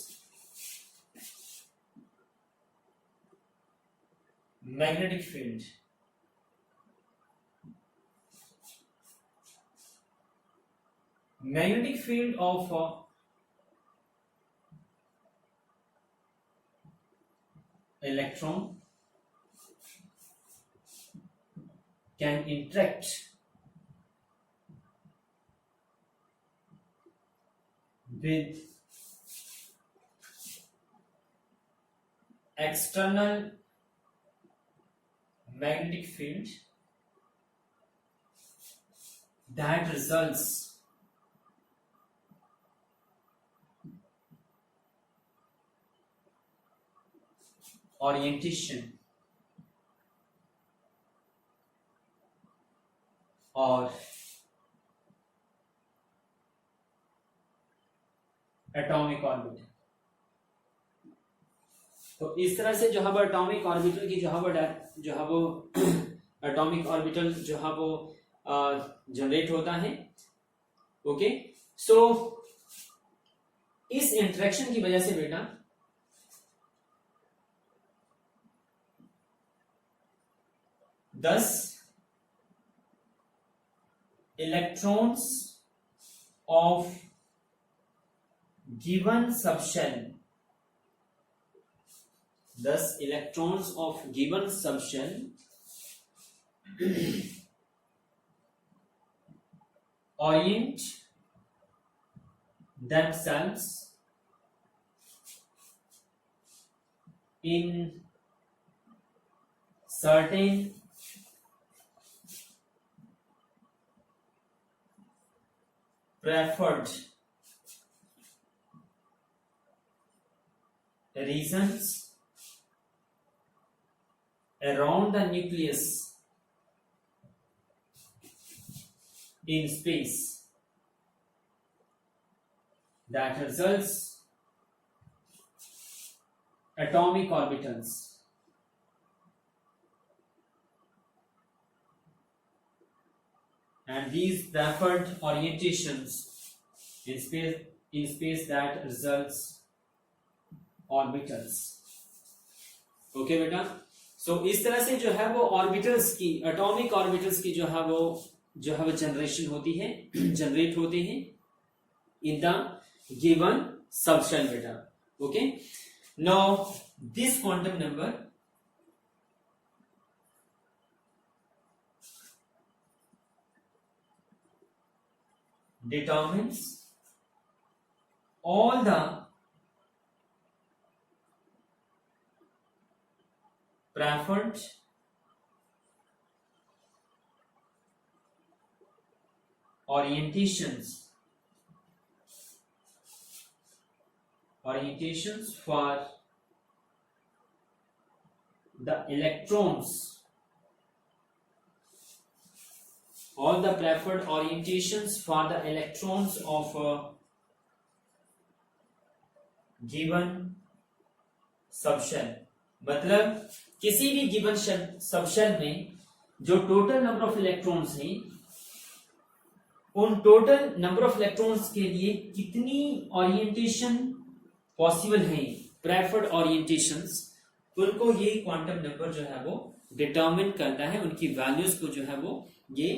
magnetic field. Magnetic field of electron can interact with external magnetic field that results orientation और atomic orbital. तो इस तरह से जो है वो atomic orbital की जो है वो एटॉमिक ऑर्बिटल जो है वो जनरेट होता है। ओके, सो इस इंटरेक्शन की वजह से बेटा thus electrons of given subshell orient themselves in certain preferred regions around the nucleus in space that results atomic orbitals. And these preferred orientations in space that results orbitals. Okay बेटा, सो इस तरह से जो है वो ऑर्बिटल्स की, atomic orbitals की जो है वो जनरेशन होती है, जनरेट होते हैं इन द गिवन सबशेल बेटा। Okay, now this quantum number determines all the preferred orientations for the electrons, all the preferred orientations for the electrons of given subshell, मतलब किसी भी गिवन सबशेल में जो टोटल नंबर ऑफ इलेक्ट्रॉन्स हैं, उन total number of electrons के लिए कितनी ओरिएंटेशन पॉसिबल है, प्रेफर्ड ओरिएंटेशंस, उनको ये क्वांटम नंबर जो है वो डिटरमिन करता है, उनकी वैल्यूज को जो है वो ये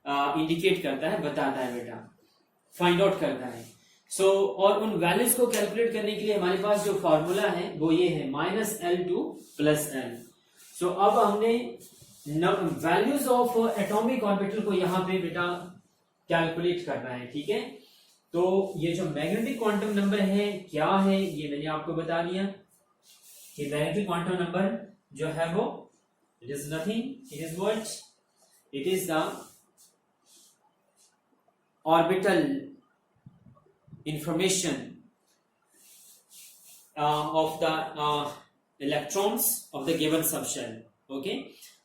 इंडिकेट करता है, बताता है बेटा, फाइंड आउट करता है। और उन वैल्यूज को कैलकुलेट करने के लिए हमारे पास जो फॉर्मूला है वो ये है -L2 + L। अब हमने वैल्यूज ऑफ एटॉमिक ऑर्बिटल को यहाँ पे बेटा कैलकुलेट करना है, ठीक है। तो ये जो मैग्नेटिक क्वांटम नंबर है क्या है, ये मैंने आपको बता दिया कि मैग्नेटिक क्वांटम नंबर जो है वो it is nothing, it is what, it is the orbital information of the electrons of the given subshell, okay,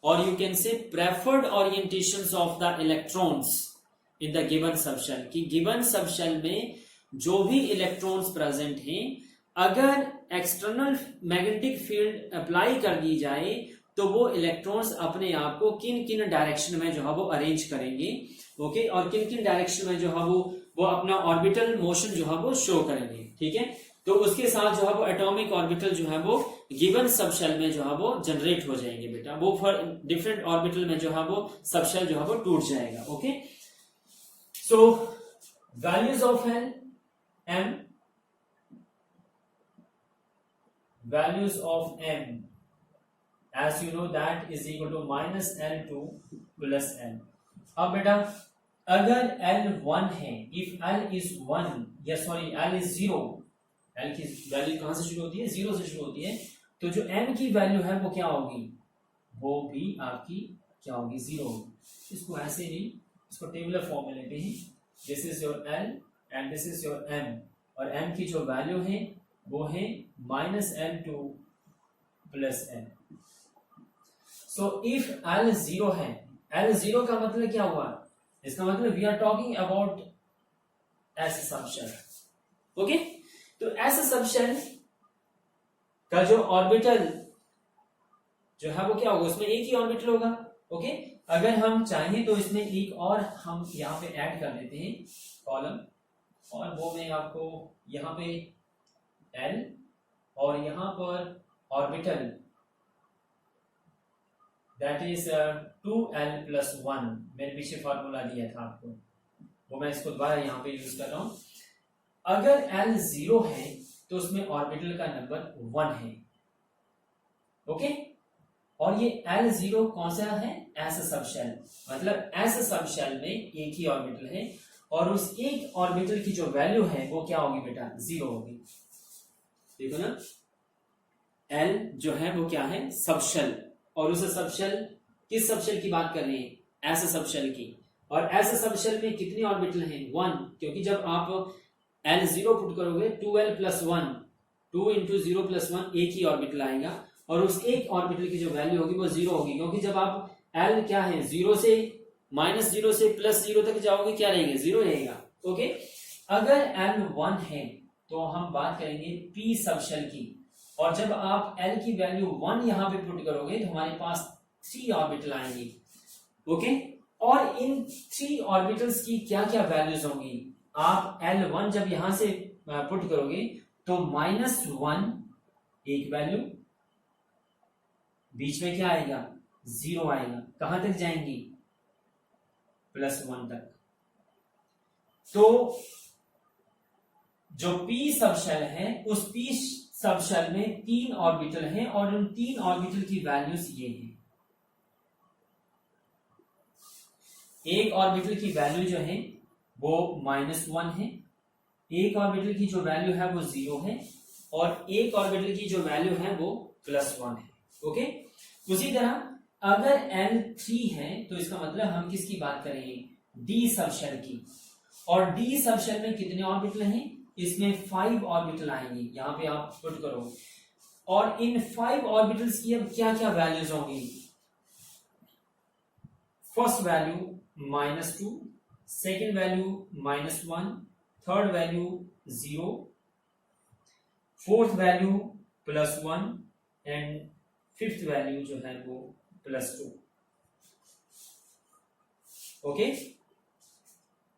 or you can say preferred orientations of the electrons in the given subshell, कि given subshell में जो भी electrons present हैं, अगर external magnetic field apply कर दी जाए तो वो इलेक्ट्रॉन्स अपने आप को किन किन डायरेक्शन में जो है वो अरेंज करेंगे, ओके, और किन किन डायरेक्शन में जो है वो अपना ऑर्बिटल मोशन जो है वो शो करेंगे, ठीक है। तो उसके साथ जो है वो एटॉमिक ऑर्बिटल जो है वो गिवन सबशेल में जो है वो जनरेट हो जाएंगे बेटा, वो फॉर डिफरेंट ऑर्बिटल में जो है वो सबशेल जो है वो टूट जाएगा, okay. So values of m, values of m as you know that is equal to -L2 + L। अब बेटा अगर L 1 है, if L is 1 या सॉरी L is 0, L की वैल्यू कहां से शुरू होती है, 0 से शुरू होती है, तो जो M की वैल्यू है वो क्या होगी, वो भी आपकी क्या होगी, 0 होगी। इसको ऐसे नहीं, इसको टेबुलर फॉर्म में लेते हैं, this is your L and this is your M, और M की जो वैल्यू है वो है -L2 + L। So if L 0 है, L 0 का मतलब क्या हुआ, इसका मतलब we are talking about S subshell, okay. तो S सबशेल का जो ऑर्बिटल जो है वो क्या होगा, उसमें एक ही ऑर्बिटल होगा, ओके। अगर हम चाहें तो इसमें एक और हम यहाँ पे ऐड कर लेते हैं कॉलम, और वो मैं आपको यहाँ पे L और यहाँ पर ऑर्बिटल दैट इज 2L + 1, मैंने पीछे फॉर्मूला दिया था आपको, वो मैं इसको दोबारा यहाँ पे यूज कर रहा हूं। अगर L 0 है तो उसमें ऑर्बिटल का नंबर 1 है, ओके। और ये L 0 कौन सा है, S सबशेल, मतलब S सबशेल में एक ही ऑर्बिटल है, और उस एक ऑर्बिटल की जो वैल्यू है वो क्या होगी बेटा, 0 होगी। देखो ना, L जो है वो क्या है, सबशेल, और उस सबशेल, किस सबशेल की बात कर रहे हैं, S सबशेल की, और S सबशेल में कितने ऑर्बिटल हैं, 1, क्योंकि जब आप L 0 पुट करोगे 2L + 1, 2 × 0 + 1 एक ही ऑर्बिटल आएगा, और उस एक ऑर्बिटल की जो वैल्यू होगी वो 0 होगी, क्योंकि जब आप L क्या है, 0 से -0 से +0 तक जाओगे क्या रहेगा, 0 रहेगा, ओके। अगर L 1 है तो हम बात करेंगे P सबशेल की, और जब आप L की वैल्यू 1 यहां पे पुट करोगे तो हमारे पास 3 ऑर्बिटल आएंगे, ओके। और इन 3 ऑर्बिटल्स की क्या क्या वैल्यूज होंगी, आप L1 जब यहां से पुट करोगे तो -1 एक वैल्यू, बीच में क्या आएगा, 0 आएगा, कहां तक जाएंगी, +1 तक। तो जो P सबशेल है, उस P सबशेल में 3 ऑर्बिटल हैं, और उन 3 ऑर्बिटल की वैल्यूज ये हैं। एक ऑर्बिटल की वैल्यू जो है वो -1 है, एक ऑर्बिटल की जो वैल्यू है वो 0 है, और एक ऑर्बिटल की जो वैल्यू है वो +1 है, ओके। उसी तरह अगर L3 है तो इसका मतलब हम किसकी बात करेंगे, D सबशेल की, और D सबशेल में कितने ऑर्बिटल हैं, इसमें 5 ऑर्बिटल आएंगे, यहां पे आप पुट करो, और इन 5 ऑर्बिटल्स की अब क्या क्या वैल्यूज होंगी, first value -2, second value -1, third value 0, fourth value +1 and fifth value जो है वो +2। ओके,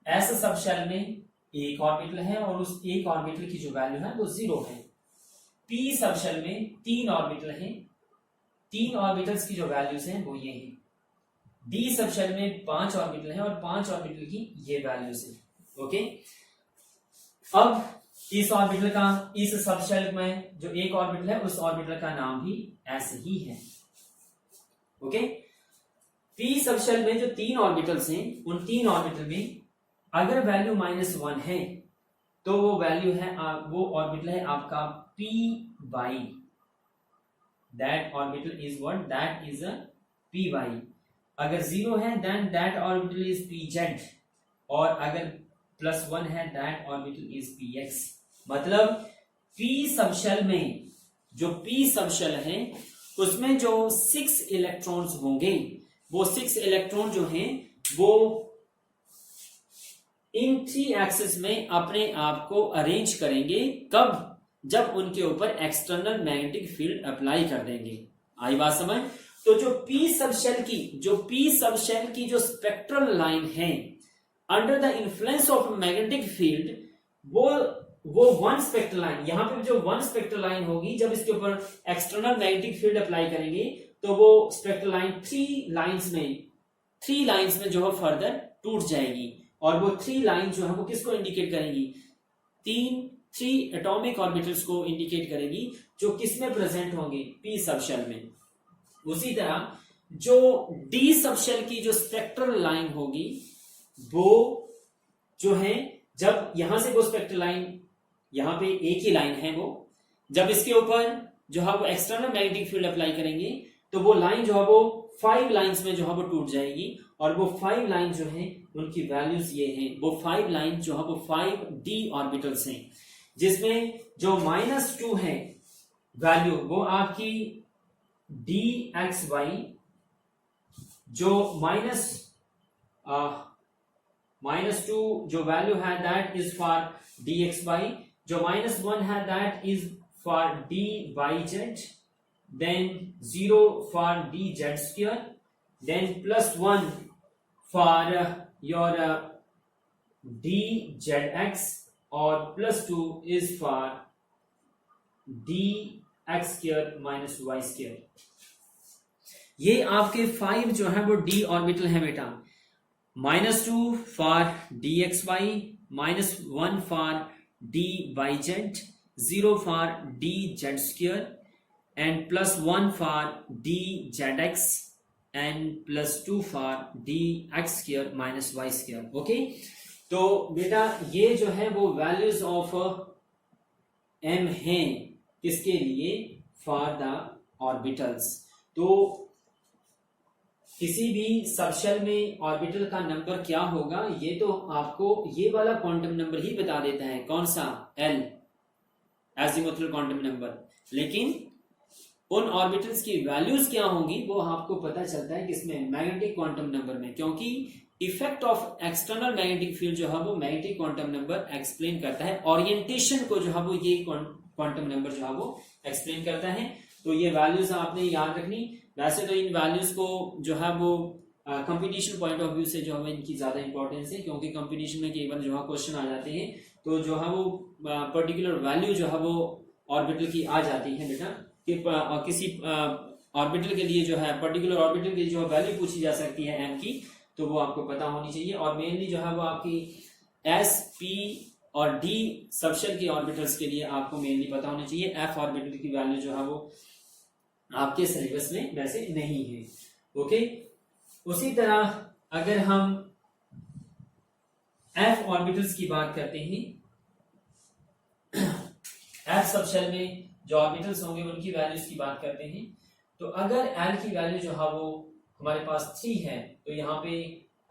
एस सब शेल में एक ऑर्बिटल है और उस एक ऑर्बिटल की जो वैल्यू है वो 0 है। पी सब शेल में 3 ऑर्बिटल हैं, 3 ऑर्बिटल्स की जो वैल्यूज हैं वो ये हैं। डी सब शेल में 5 ऑर्बिटल हैं और 5 ऑर्बिटल की ये वैल्यूज हैं। ओके, अब इस ऑर्बिटल का, इस सब शेल में जो एक ऑर्बिटल है उस ऑर्बिटल का नाम भी ऐसे ही है। ओके, पी सब शेल में जो 3 ऑर्बिटल्स हैं उन 3 ऑर्बिटल में अगर वैल्यू -1 है तो वो वैल्यू है, वो ऑर्बिटल है आपका p y. That orbital is what, that is a p y. अगर 0 है then that orbital is p z, और अगर +1 है that orbital is p x. मतलब पी सब शेल में, जो पी सब शेल है उसमें जो 6 इलेक्ट्रॉन्स होंगे, वो 6 इलेक्ट्रॉन जो हैं वो इन 3 एक्सिस में अपने आप को अरेंज करेंगे। कब? जब उनके ऊपर एक्सटर्नल मैग्नेटिक फील्ड अप्लाई कर देंगे। आई बात समझ? तो जो पी सब शेल की जो स्पेक्ट्रल लाइन है under the influence of magnetic field, वो 1 स्पेक्ट्रल लाइन, यहां पे जो 1 स्पेक्ट्रल लाइन होगी, जब इसके ऊपर एक्सटर्नल मैग्नेटिक फील्ड अप्लाई करेंगे तो वो स्पेक्ट्रल लाइन 3 लाइंस में जो है फर्दर टूट जाएगी। और वो 3 लाइन जो है वो किसको इंडिकेट करेंगी? 3 एटॉमिक ऑर्बिटल्स को इंडिकेट करेगी जो किसमें प्रेजेंट होंगे? पी सब शेल में। उसी तरह जो डी सब शेल की जो स्पेक्ट्रल लाइन होगी वो जो है, जब यहां से वो स्पेक्ट्रल लाइन, यहां पे एक ही लाइन है, वो जब इसके ऊपर जो है वो एक्सटर्नल मैग्नेटिक फील्ड अप्लाई करेंगे तो वो लाइन जो है वो 5 लाइंस में जो है वो टूट जाएगी। और वो 5 लाइन जो है उनकी वैल्यूज ये हैं, वो 5 लाइन जो है वो 5 डी ऑर्बिटल्स हैं, जिसमें जो -2 है वैल्यू वो आपकी डी एक्स वाई, जो -2 जो वैल्यू है that is for d x y, जो -1 है that is for d y z, then 0 for dz², then +1 for your dzx, और +2 is for dx² - y²। ये आपके 5 जो है वो डी ऑर्बिटल है बेटा। -2 for dxy, -1 for dyz, 0 for dz² and +1 for dzx and +2 for dx² - y²। Okay, तो बेटा ये जो है वो वैल्यूज ऑफ एम हैं किसके लिए? For the orbitals. तो किसी भी सबशेल में ऑर्बिटल का नंबर क्या होगा ये तो आपको ये वाला क्वांटम नंबर ही बता देता है। कौन सा? L, azimuthal quantum number. लेकिन उन ऑर्बिटल्स की वैल्यूज क्या होंगी वो आपको पता चलता है किसमें? मैग्नेटिक क्वांटम नंबर में, क्योंकि effect of external magnetic field जो है वो मैग्नेटिक क्वांटम नंबर एक्सप्लेन करता है। ओरिएंटेशन को जो है वो ये क्वांटम नंबर जो है वो एक्सप्लेन करता है। तो ये वैल्यूज आपने याद रखनी। वैसे तो इन वैल्यूज को जो है वो कंपटीशन पॉइंट ऑफ व्यू से जो है इनकी ज्यादा इंपॉर्टेंस है, क्योंकि कंपटीशन में केवल जो है क्वेश्चन आ जाते हैं तो जो है वो पर्टिकुलर वैल्यू जो है वो ऑर्बिटल की आ जाती है बेटा, कि किसी ऑर्बिटल के लिए जो है, पर्टिकुलर ऑर्बिटल के लिए जो वैल्यू पूछी जा सकती है एम की, तो वो आपको पता होनी चाहिए। और मेनली जो है वो आपकी एस, पी और डी सबशेल के ऑर्बिटल्स के लिए आपको मेनली पता होना चाहिए। एफ ऑर्बिटल की वैल्यू जो है वो आपके सिलेबस में वैसे नहीं है। ओके, उसी तरह अगर हम एफ ऑर्बिटल्स की बात करते हैं, एफ सबशेल में जो ऑर्बिटल्स होंगे उनकी वैल्यूज की बात करते हैं, तो अगर एल की वैल्यू जो है वो हमारे पास 3 है तो यहाँ पे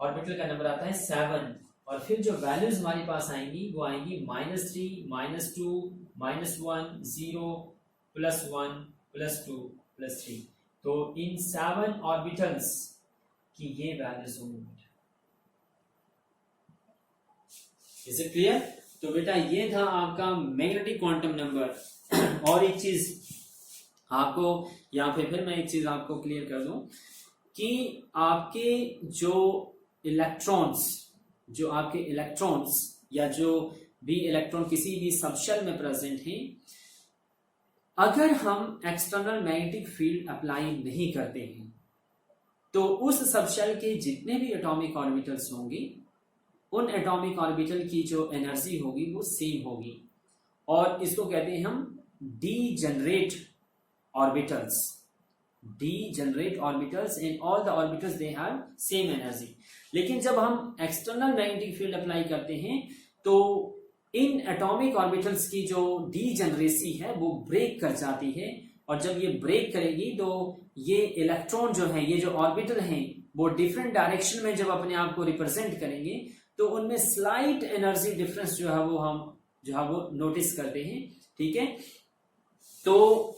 ऑर्बिटल का नंबर आता है 7, और फिर जो वैल्यूज हमारे पास आएंगी वो आएंगी -3, -2, -1, 0, +1, +2, +3। तो इन 7 ऑर्बिटल्स की ये वैल्यूज होंगी। Is it clear? तो बेटा ये था आपका मैग्नेटिक क्वांटम नंबर। और एक चीज आपको यहाँ पे फिर मैं एक चीज आपको क्लियर कर दूं कि आपके जो इलेक्ट्रॉन्स या जो भी इलेक्ट्रॉन किसी भी सबशेल में प्रेजेंट हैं, अगर हम एक्सटर्नल मैग्नेटिक फील्ड अप्लाई नहीं करते हैं तो उस सबशेल के जितने भी एटॉमिक ऑर्बिटल्स होंगे उन एटॉमिक ऑर्बिटल की जो एनर्जी होगी वो सेम होगी, और इसको कहते हैं हम degenerate orbitals and all the orbitals they have same energy. लेकिन जब हम एक्सटर्नल मैग्नेटिक फील्ड अप्लाई करते हैं तो इन एटॉमिक ऑर्बिटल्स की जो डीजेनरेसी है वो ब्रेक कर जाती है, और जब ये ब्रेक करेगी तो ये इलेक्ट्रॉन जो है, ये जो ऑर्बिटल हैं, वो डिफरेंट डायरेक्शन में जब अपने आप को रिप्रेजेंट करेंगे तो उनमें स्लाइट एनर्जी डिफरेंस जो है वो हम नोटिस करते हैं। ठीक है, तो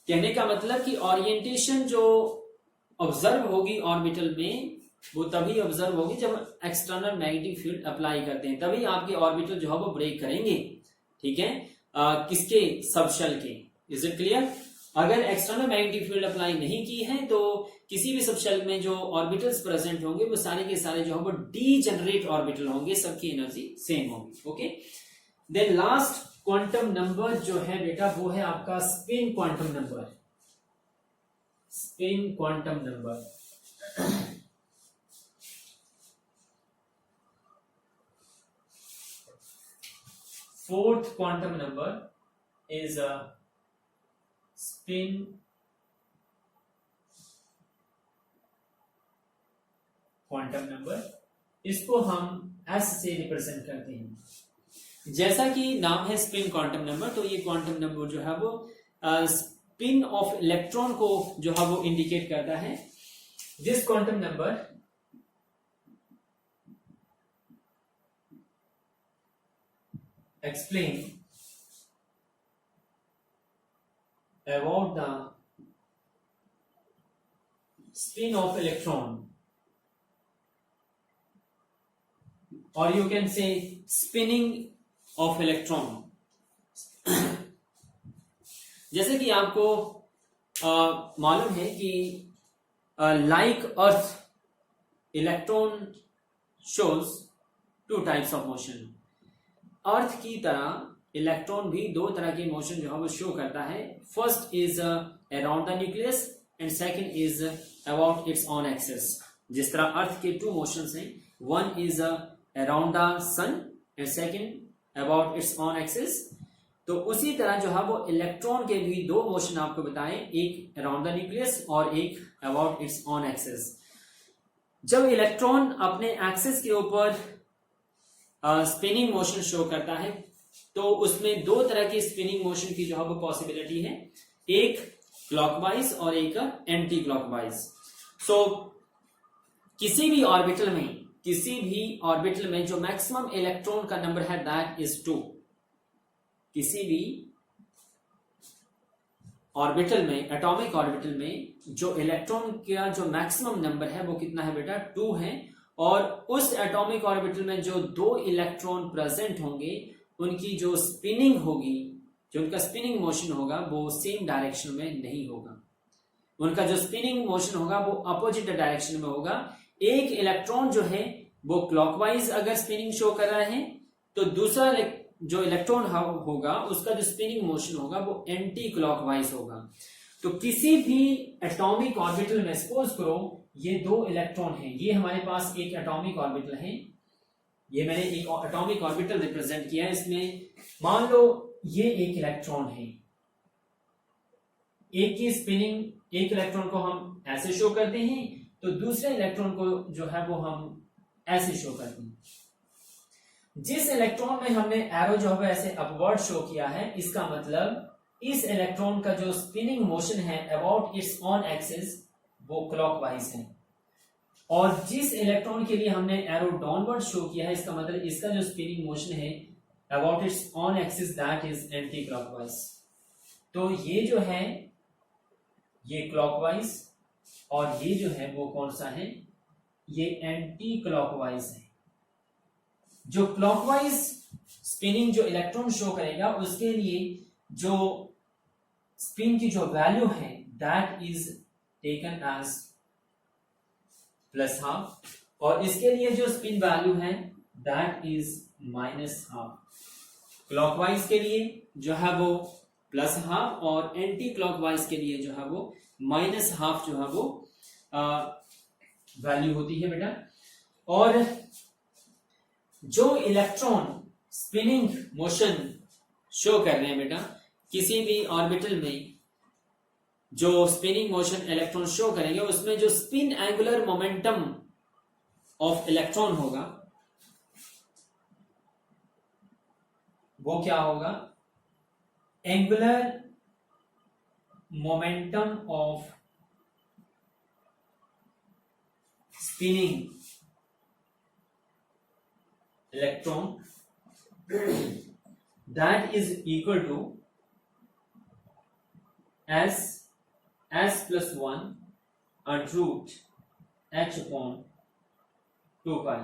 कहने का मतलब कि ओरिएंटेशन जो ऑब्जर्व होगी ऑर्बिटल में वो तभी ऑब्जर्व होगी जब एक्सटर्नल मैग्नेटिक फील्ड अप्लाई करते हैं, तभी आपके ऑर्बिटल जो है वो ब्रेक करेंगे। ठीक है, किसके? सबशेल के। Is it clear? अगर एक्सटर्नल मैग्नेटिक फील्ड अप्लाई नहीं की है तो किसी भी सबशेल में जो ऑर्बिटल्स प्रेजेंट होंगे वो सारे के सारे जो है वो डीजेनरेट ऑर्बिटल होंगे, सबकी एनर्जी सेम होगी। Okay, then last quantum number जो है बेटा वो है आपका spin quantum number. Spin quantum number fourth quantum number is a spin quantum number. इसको हम S से रिप्रेजेंट करते हैं। जैसा कि नाम है स्पिन क्वांटम नंबर, तो ये क्वांटम नंबर जो है वो स्पिन ऑफ इलेक्ट्रॉन को जो है वो इंडिकेट करता है। This quantum number explain about the spin of electron, or you can say spinning of electron। जैसे कि आपको मालूम है कि like earth electron shows two types of motion. Earth की तरह इलेक्ट्रॉन भी दो तरह के मोशन जो है वो शो करता है। First is around the nucleus and second is about its own axis. जिस तरह अर्थ के टू मोशंस हैं, one is around the sun and second about its own axis, तो उसी तरह जो है वो इलेक्ट्रॉन के भी दो मोशन आपको बताएं, एक अराउंड द न्यूक्लियस और एक अबाउट इट्स ऑन एक्सिस। जब इलेक्ट्रॉन अपने एक्सिस के ऊपर स्पिनिंग मोशन शो करता है तो उसमें दो तरह की स्पिनिंग मोशन की जो है वो पॉसिबिलिटी है, एक क्लॉकवाइज और एक एंटी क्लॉकवाइज। सो किसी भी ऑर्बिटल में जो मैक्सिमम इलेक्ट्रॉन का नंबर है दैट इज 2। किसी भी ऑर्बिटल में, एटॉमिक ऑर्बिटल में जो इलेक्ट्रॉन का जो मैक्सिमम नंबर है वो कितना है बेटा? 2 है। और उस एटॉमिक ऑर्बिटल में जो दो इलेक्ट्रॉन प्रेजेंट होंगे उनकी जो स्पिनिंग होगी, जो उनका स्पिनिंग मोशन होगा वो सेम डायरेक्शन में नहीं होगा। उनका जो स्पिनिंग मोशन होगा वो अपोजिट डायरेक्शन में होगा। एक इलेक्ट्रॉन जो है वो क्लॉकवाइज अगर स्पिनिंग शो कर रहा है तो दूसरा जो इलेक्ट्रॉन होगा उसका जो स्पिनिंग मोशन होगा वो एंटी क्लॉकवाइज होगा। तो किसी भी एटॉमिक ऑर्बिटल में सपोज करो ये दो इलेक्ट्रॉन हैं, ये हमारे पास एक एटॉमिक ऑर्बिटल है, ये मैंने एक एटॉमिक ऑर्बिटल रिप्रेजेंट किया है। इसमें मान लो ये एक इलेक्ट्रॉन है, एक की स्पिनिंग, एक इलेक्ट्रॉन को हम ऐसे शो करते हैं तो दूसरे इलेक्ट्रॉन को जो है वो हम ऐसे शो करते हैं। जिस इलेक्ट्रॉन में हमने एरो जो है ऐसे अपवर्ड शो किया है, इसका मतलब इस इलेक्ट्रॉन का जो स्पिनिंग मोशन है अबाउट इट्स ऑन एक्सिस वो क्लॉकवाइज है, और जिस इलेक्ट्रॉन के लिए हमने एरो डाउनवर्ड शो किया है इसका मतलब इसका जो स्पिनिंग मोशन है about its own axis that is anti clockwise. तो ये जो है ये क्लॉकवाइज और ये जो है वो कौन सा है? ये एंटी क्लॉकवाइज है। जो क्लॉकवाइज स्पिनिंग जो इलेक्ट्रॉन शो करेगा उसके लिए जो स्पिन की जो वैल्यू है that is taken as plus half, और इसके लिए जो स्पिन वैल्यू है that is minus half. Clockwise के लिए जो है वो प्लस हाफ और एंटी क्लॉकवाइज के लिए जो है वो माइनस हाफ जो है वो वैल्यू होती है बेटा। और जो इलेक्ट्रॉन स्पिनिंग मोशन शो कर रहे हैं बेटा, किसी भी ऑर्बिटल में जो स्पिनिंग मोशन इलेक्ट्रॉन शो करेंगे उसमें जो spin angular momentum of electron होगा वो क्या होगा, angular momentum of spinning electron that is equal to s plus 1 and root h upon 2 pi.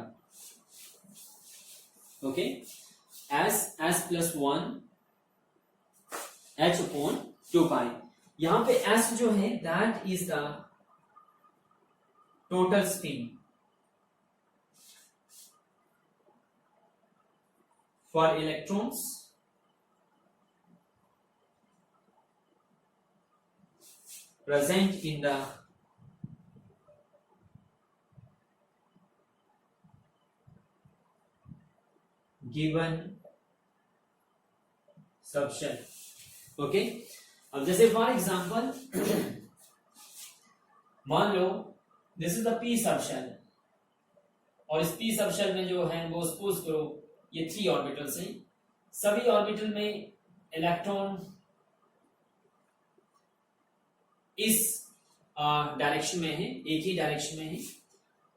Okay, s plus 1 h upon 2 pi. यहां पे s जो है that is the total spin for electrons present in the given subshell. Okay, अब जैसे for example मान लो this is the p subshell, और इस पी सबशेल में जो है वो सपोज करो ये 3 ऑर्बिटल्स हैं, सभी ऑर्बिटल में इलेक्ट्रॉन इस डायरेक्शन में है, एक ही डायरेक्शन में है,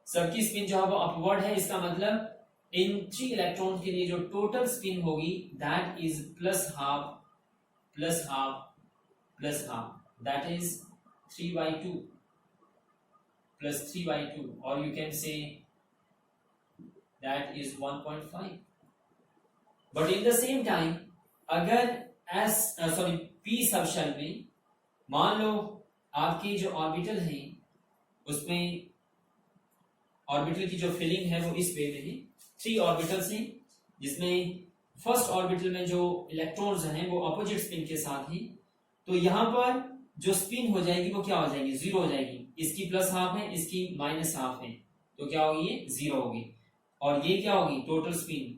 सबकी स्पिन जो है वो अपवर्ड है। इसका मतलब इन 3 इलेक्ट्रॉन के लिए जो टोटल स्पिन होगी that is plus half plus half plus half, that is 3/2 plus 3/2, और you can say that is 1.5। But in the same time अगर पी सबशेल में मान लो आपकी जो ऑर्बिटल है उसमें ऑर्बिटल की जो फिलिंग है वो इस वे में है, 3 ऑर्बिटल्स हैं जिसमें फर्स्ट ऑर्बिटल में जो इलेक्ट्रॉन्स हैं वो अपोजिट स्पिन के साथ हैं, तो यहां पर जो स्पिन हो जाएगी वो क्या हो जाएगी, 0 हो जाएगी। इसकी प्लस हाफ है, इसकी माइनस हाफ है, तो क्या होगी, ये 0 होगी। और ये क्या होगी, total spin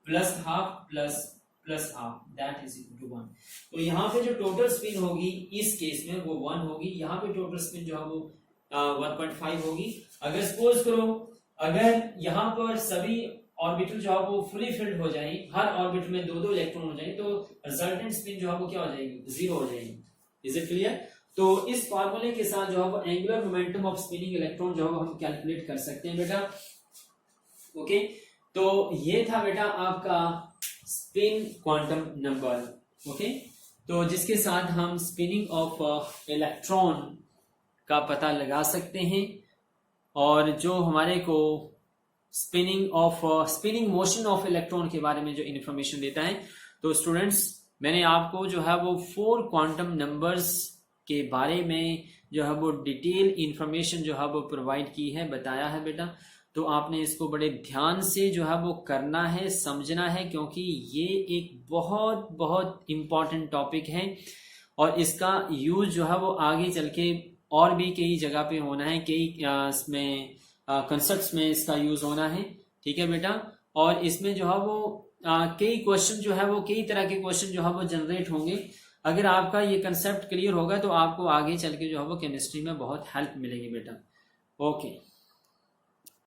plus half plus plus half that is equal to 1। तो यहाँ पे जो टोटल स्पिन होगी इस केस में वो 1 होगी, यहाँ पे टोटल स्पिन जो है वो 1.5 होगी। अगर सपोज करो अगर यहाँ पर सभी ऑर्बिटल जो है वो फुली फिल्ड हो जाए, हर ऑर्बिटल में 2-2 इलेक्ट्रॉन हो जाए, तो रिजल्टेंट स्पिन जो है वो क्या हो जाएगी, 0 हो जाएगी। Is it clear? तो इस फार्मूले के साथ जो है वो angular momentum of spinning electron जो है वो हम कैलकुलेट कर सकते हैं बेटा। ओके, तो ये था बेटा आपका स्पिन क्वांटम नंबर। ओके, तो जिसके साथ हम स्पिनिंग ऑफ इलेक्ट्रॉन का पता लगा सकते हैं, और जो हमारे को स्पिनिंग मोशन ऑफ इलेक्ट्रॉन के बारे में जो इंफॉर्मेशन देता है। तो स्टूडेंट्स, मैंने आपको जो है वो 4 क्वांटम नंबर्स के बारे में जो है वो डिटेल इंफॉर्मेशन जो है वो प्रोवाइड की है, बताया है बेटा। तो आपने इसको बड़े ध्यान से जो है वो करना है, समझना है, क्योंकि ये एक बहुत बहुत इम्पॉर्टेंट टॉपिक है और इसका यूज जो है वो आगे चल के और भी कई जगह पे होना है, कई इसमें कंसेप्ट्स में इसका यूज होना है। ठीक है बेटा, और इसमें जो है वो कई क्वेश्चन जो है वो कई तरह के क्वेश्चन जो है वो जनरेट होंगे। अगर आपका ये कंसेप्ट क्लियर होगा तो आपको आगे चल के जो है वो केमिस्ट्री में बहुत हेल्प मिलेगी बेटा। ओके।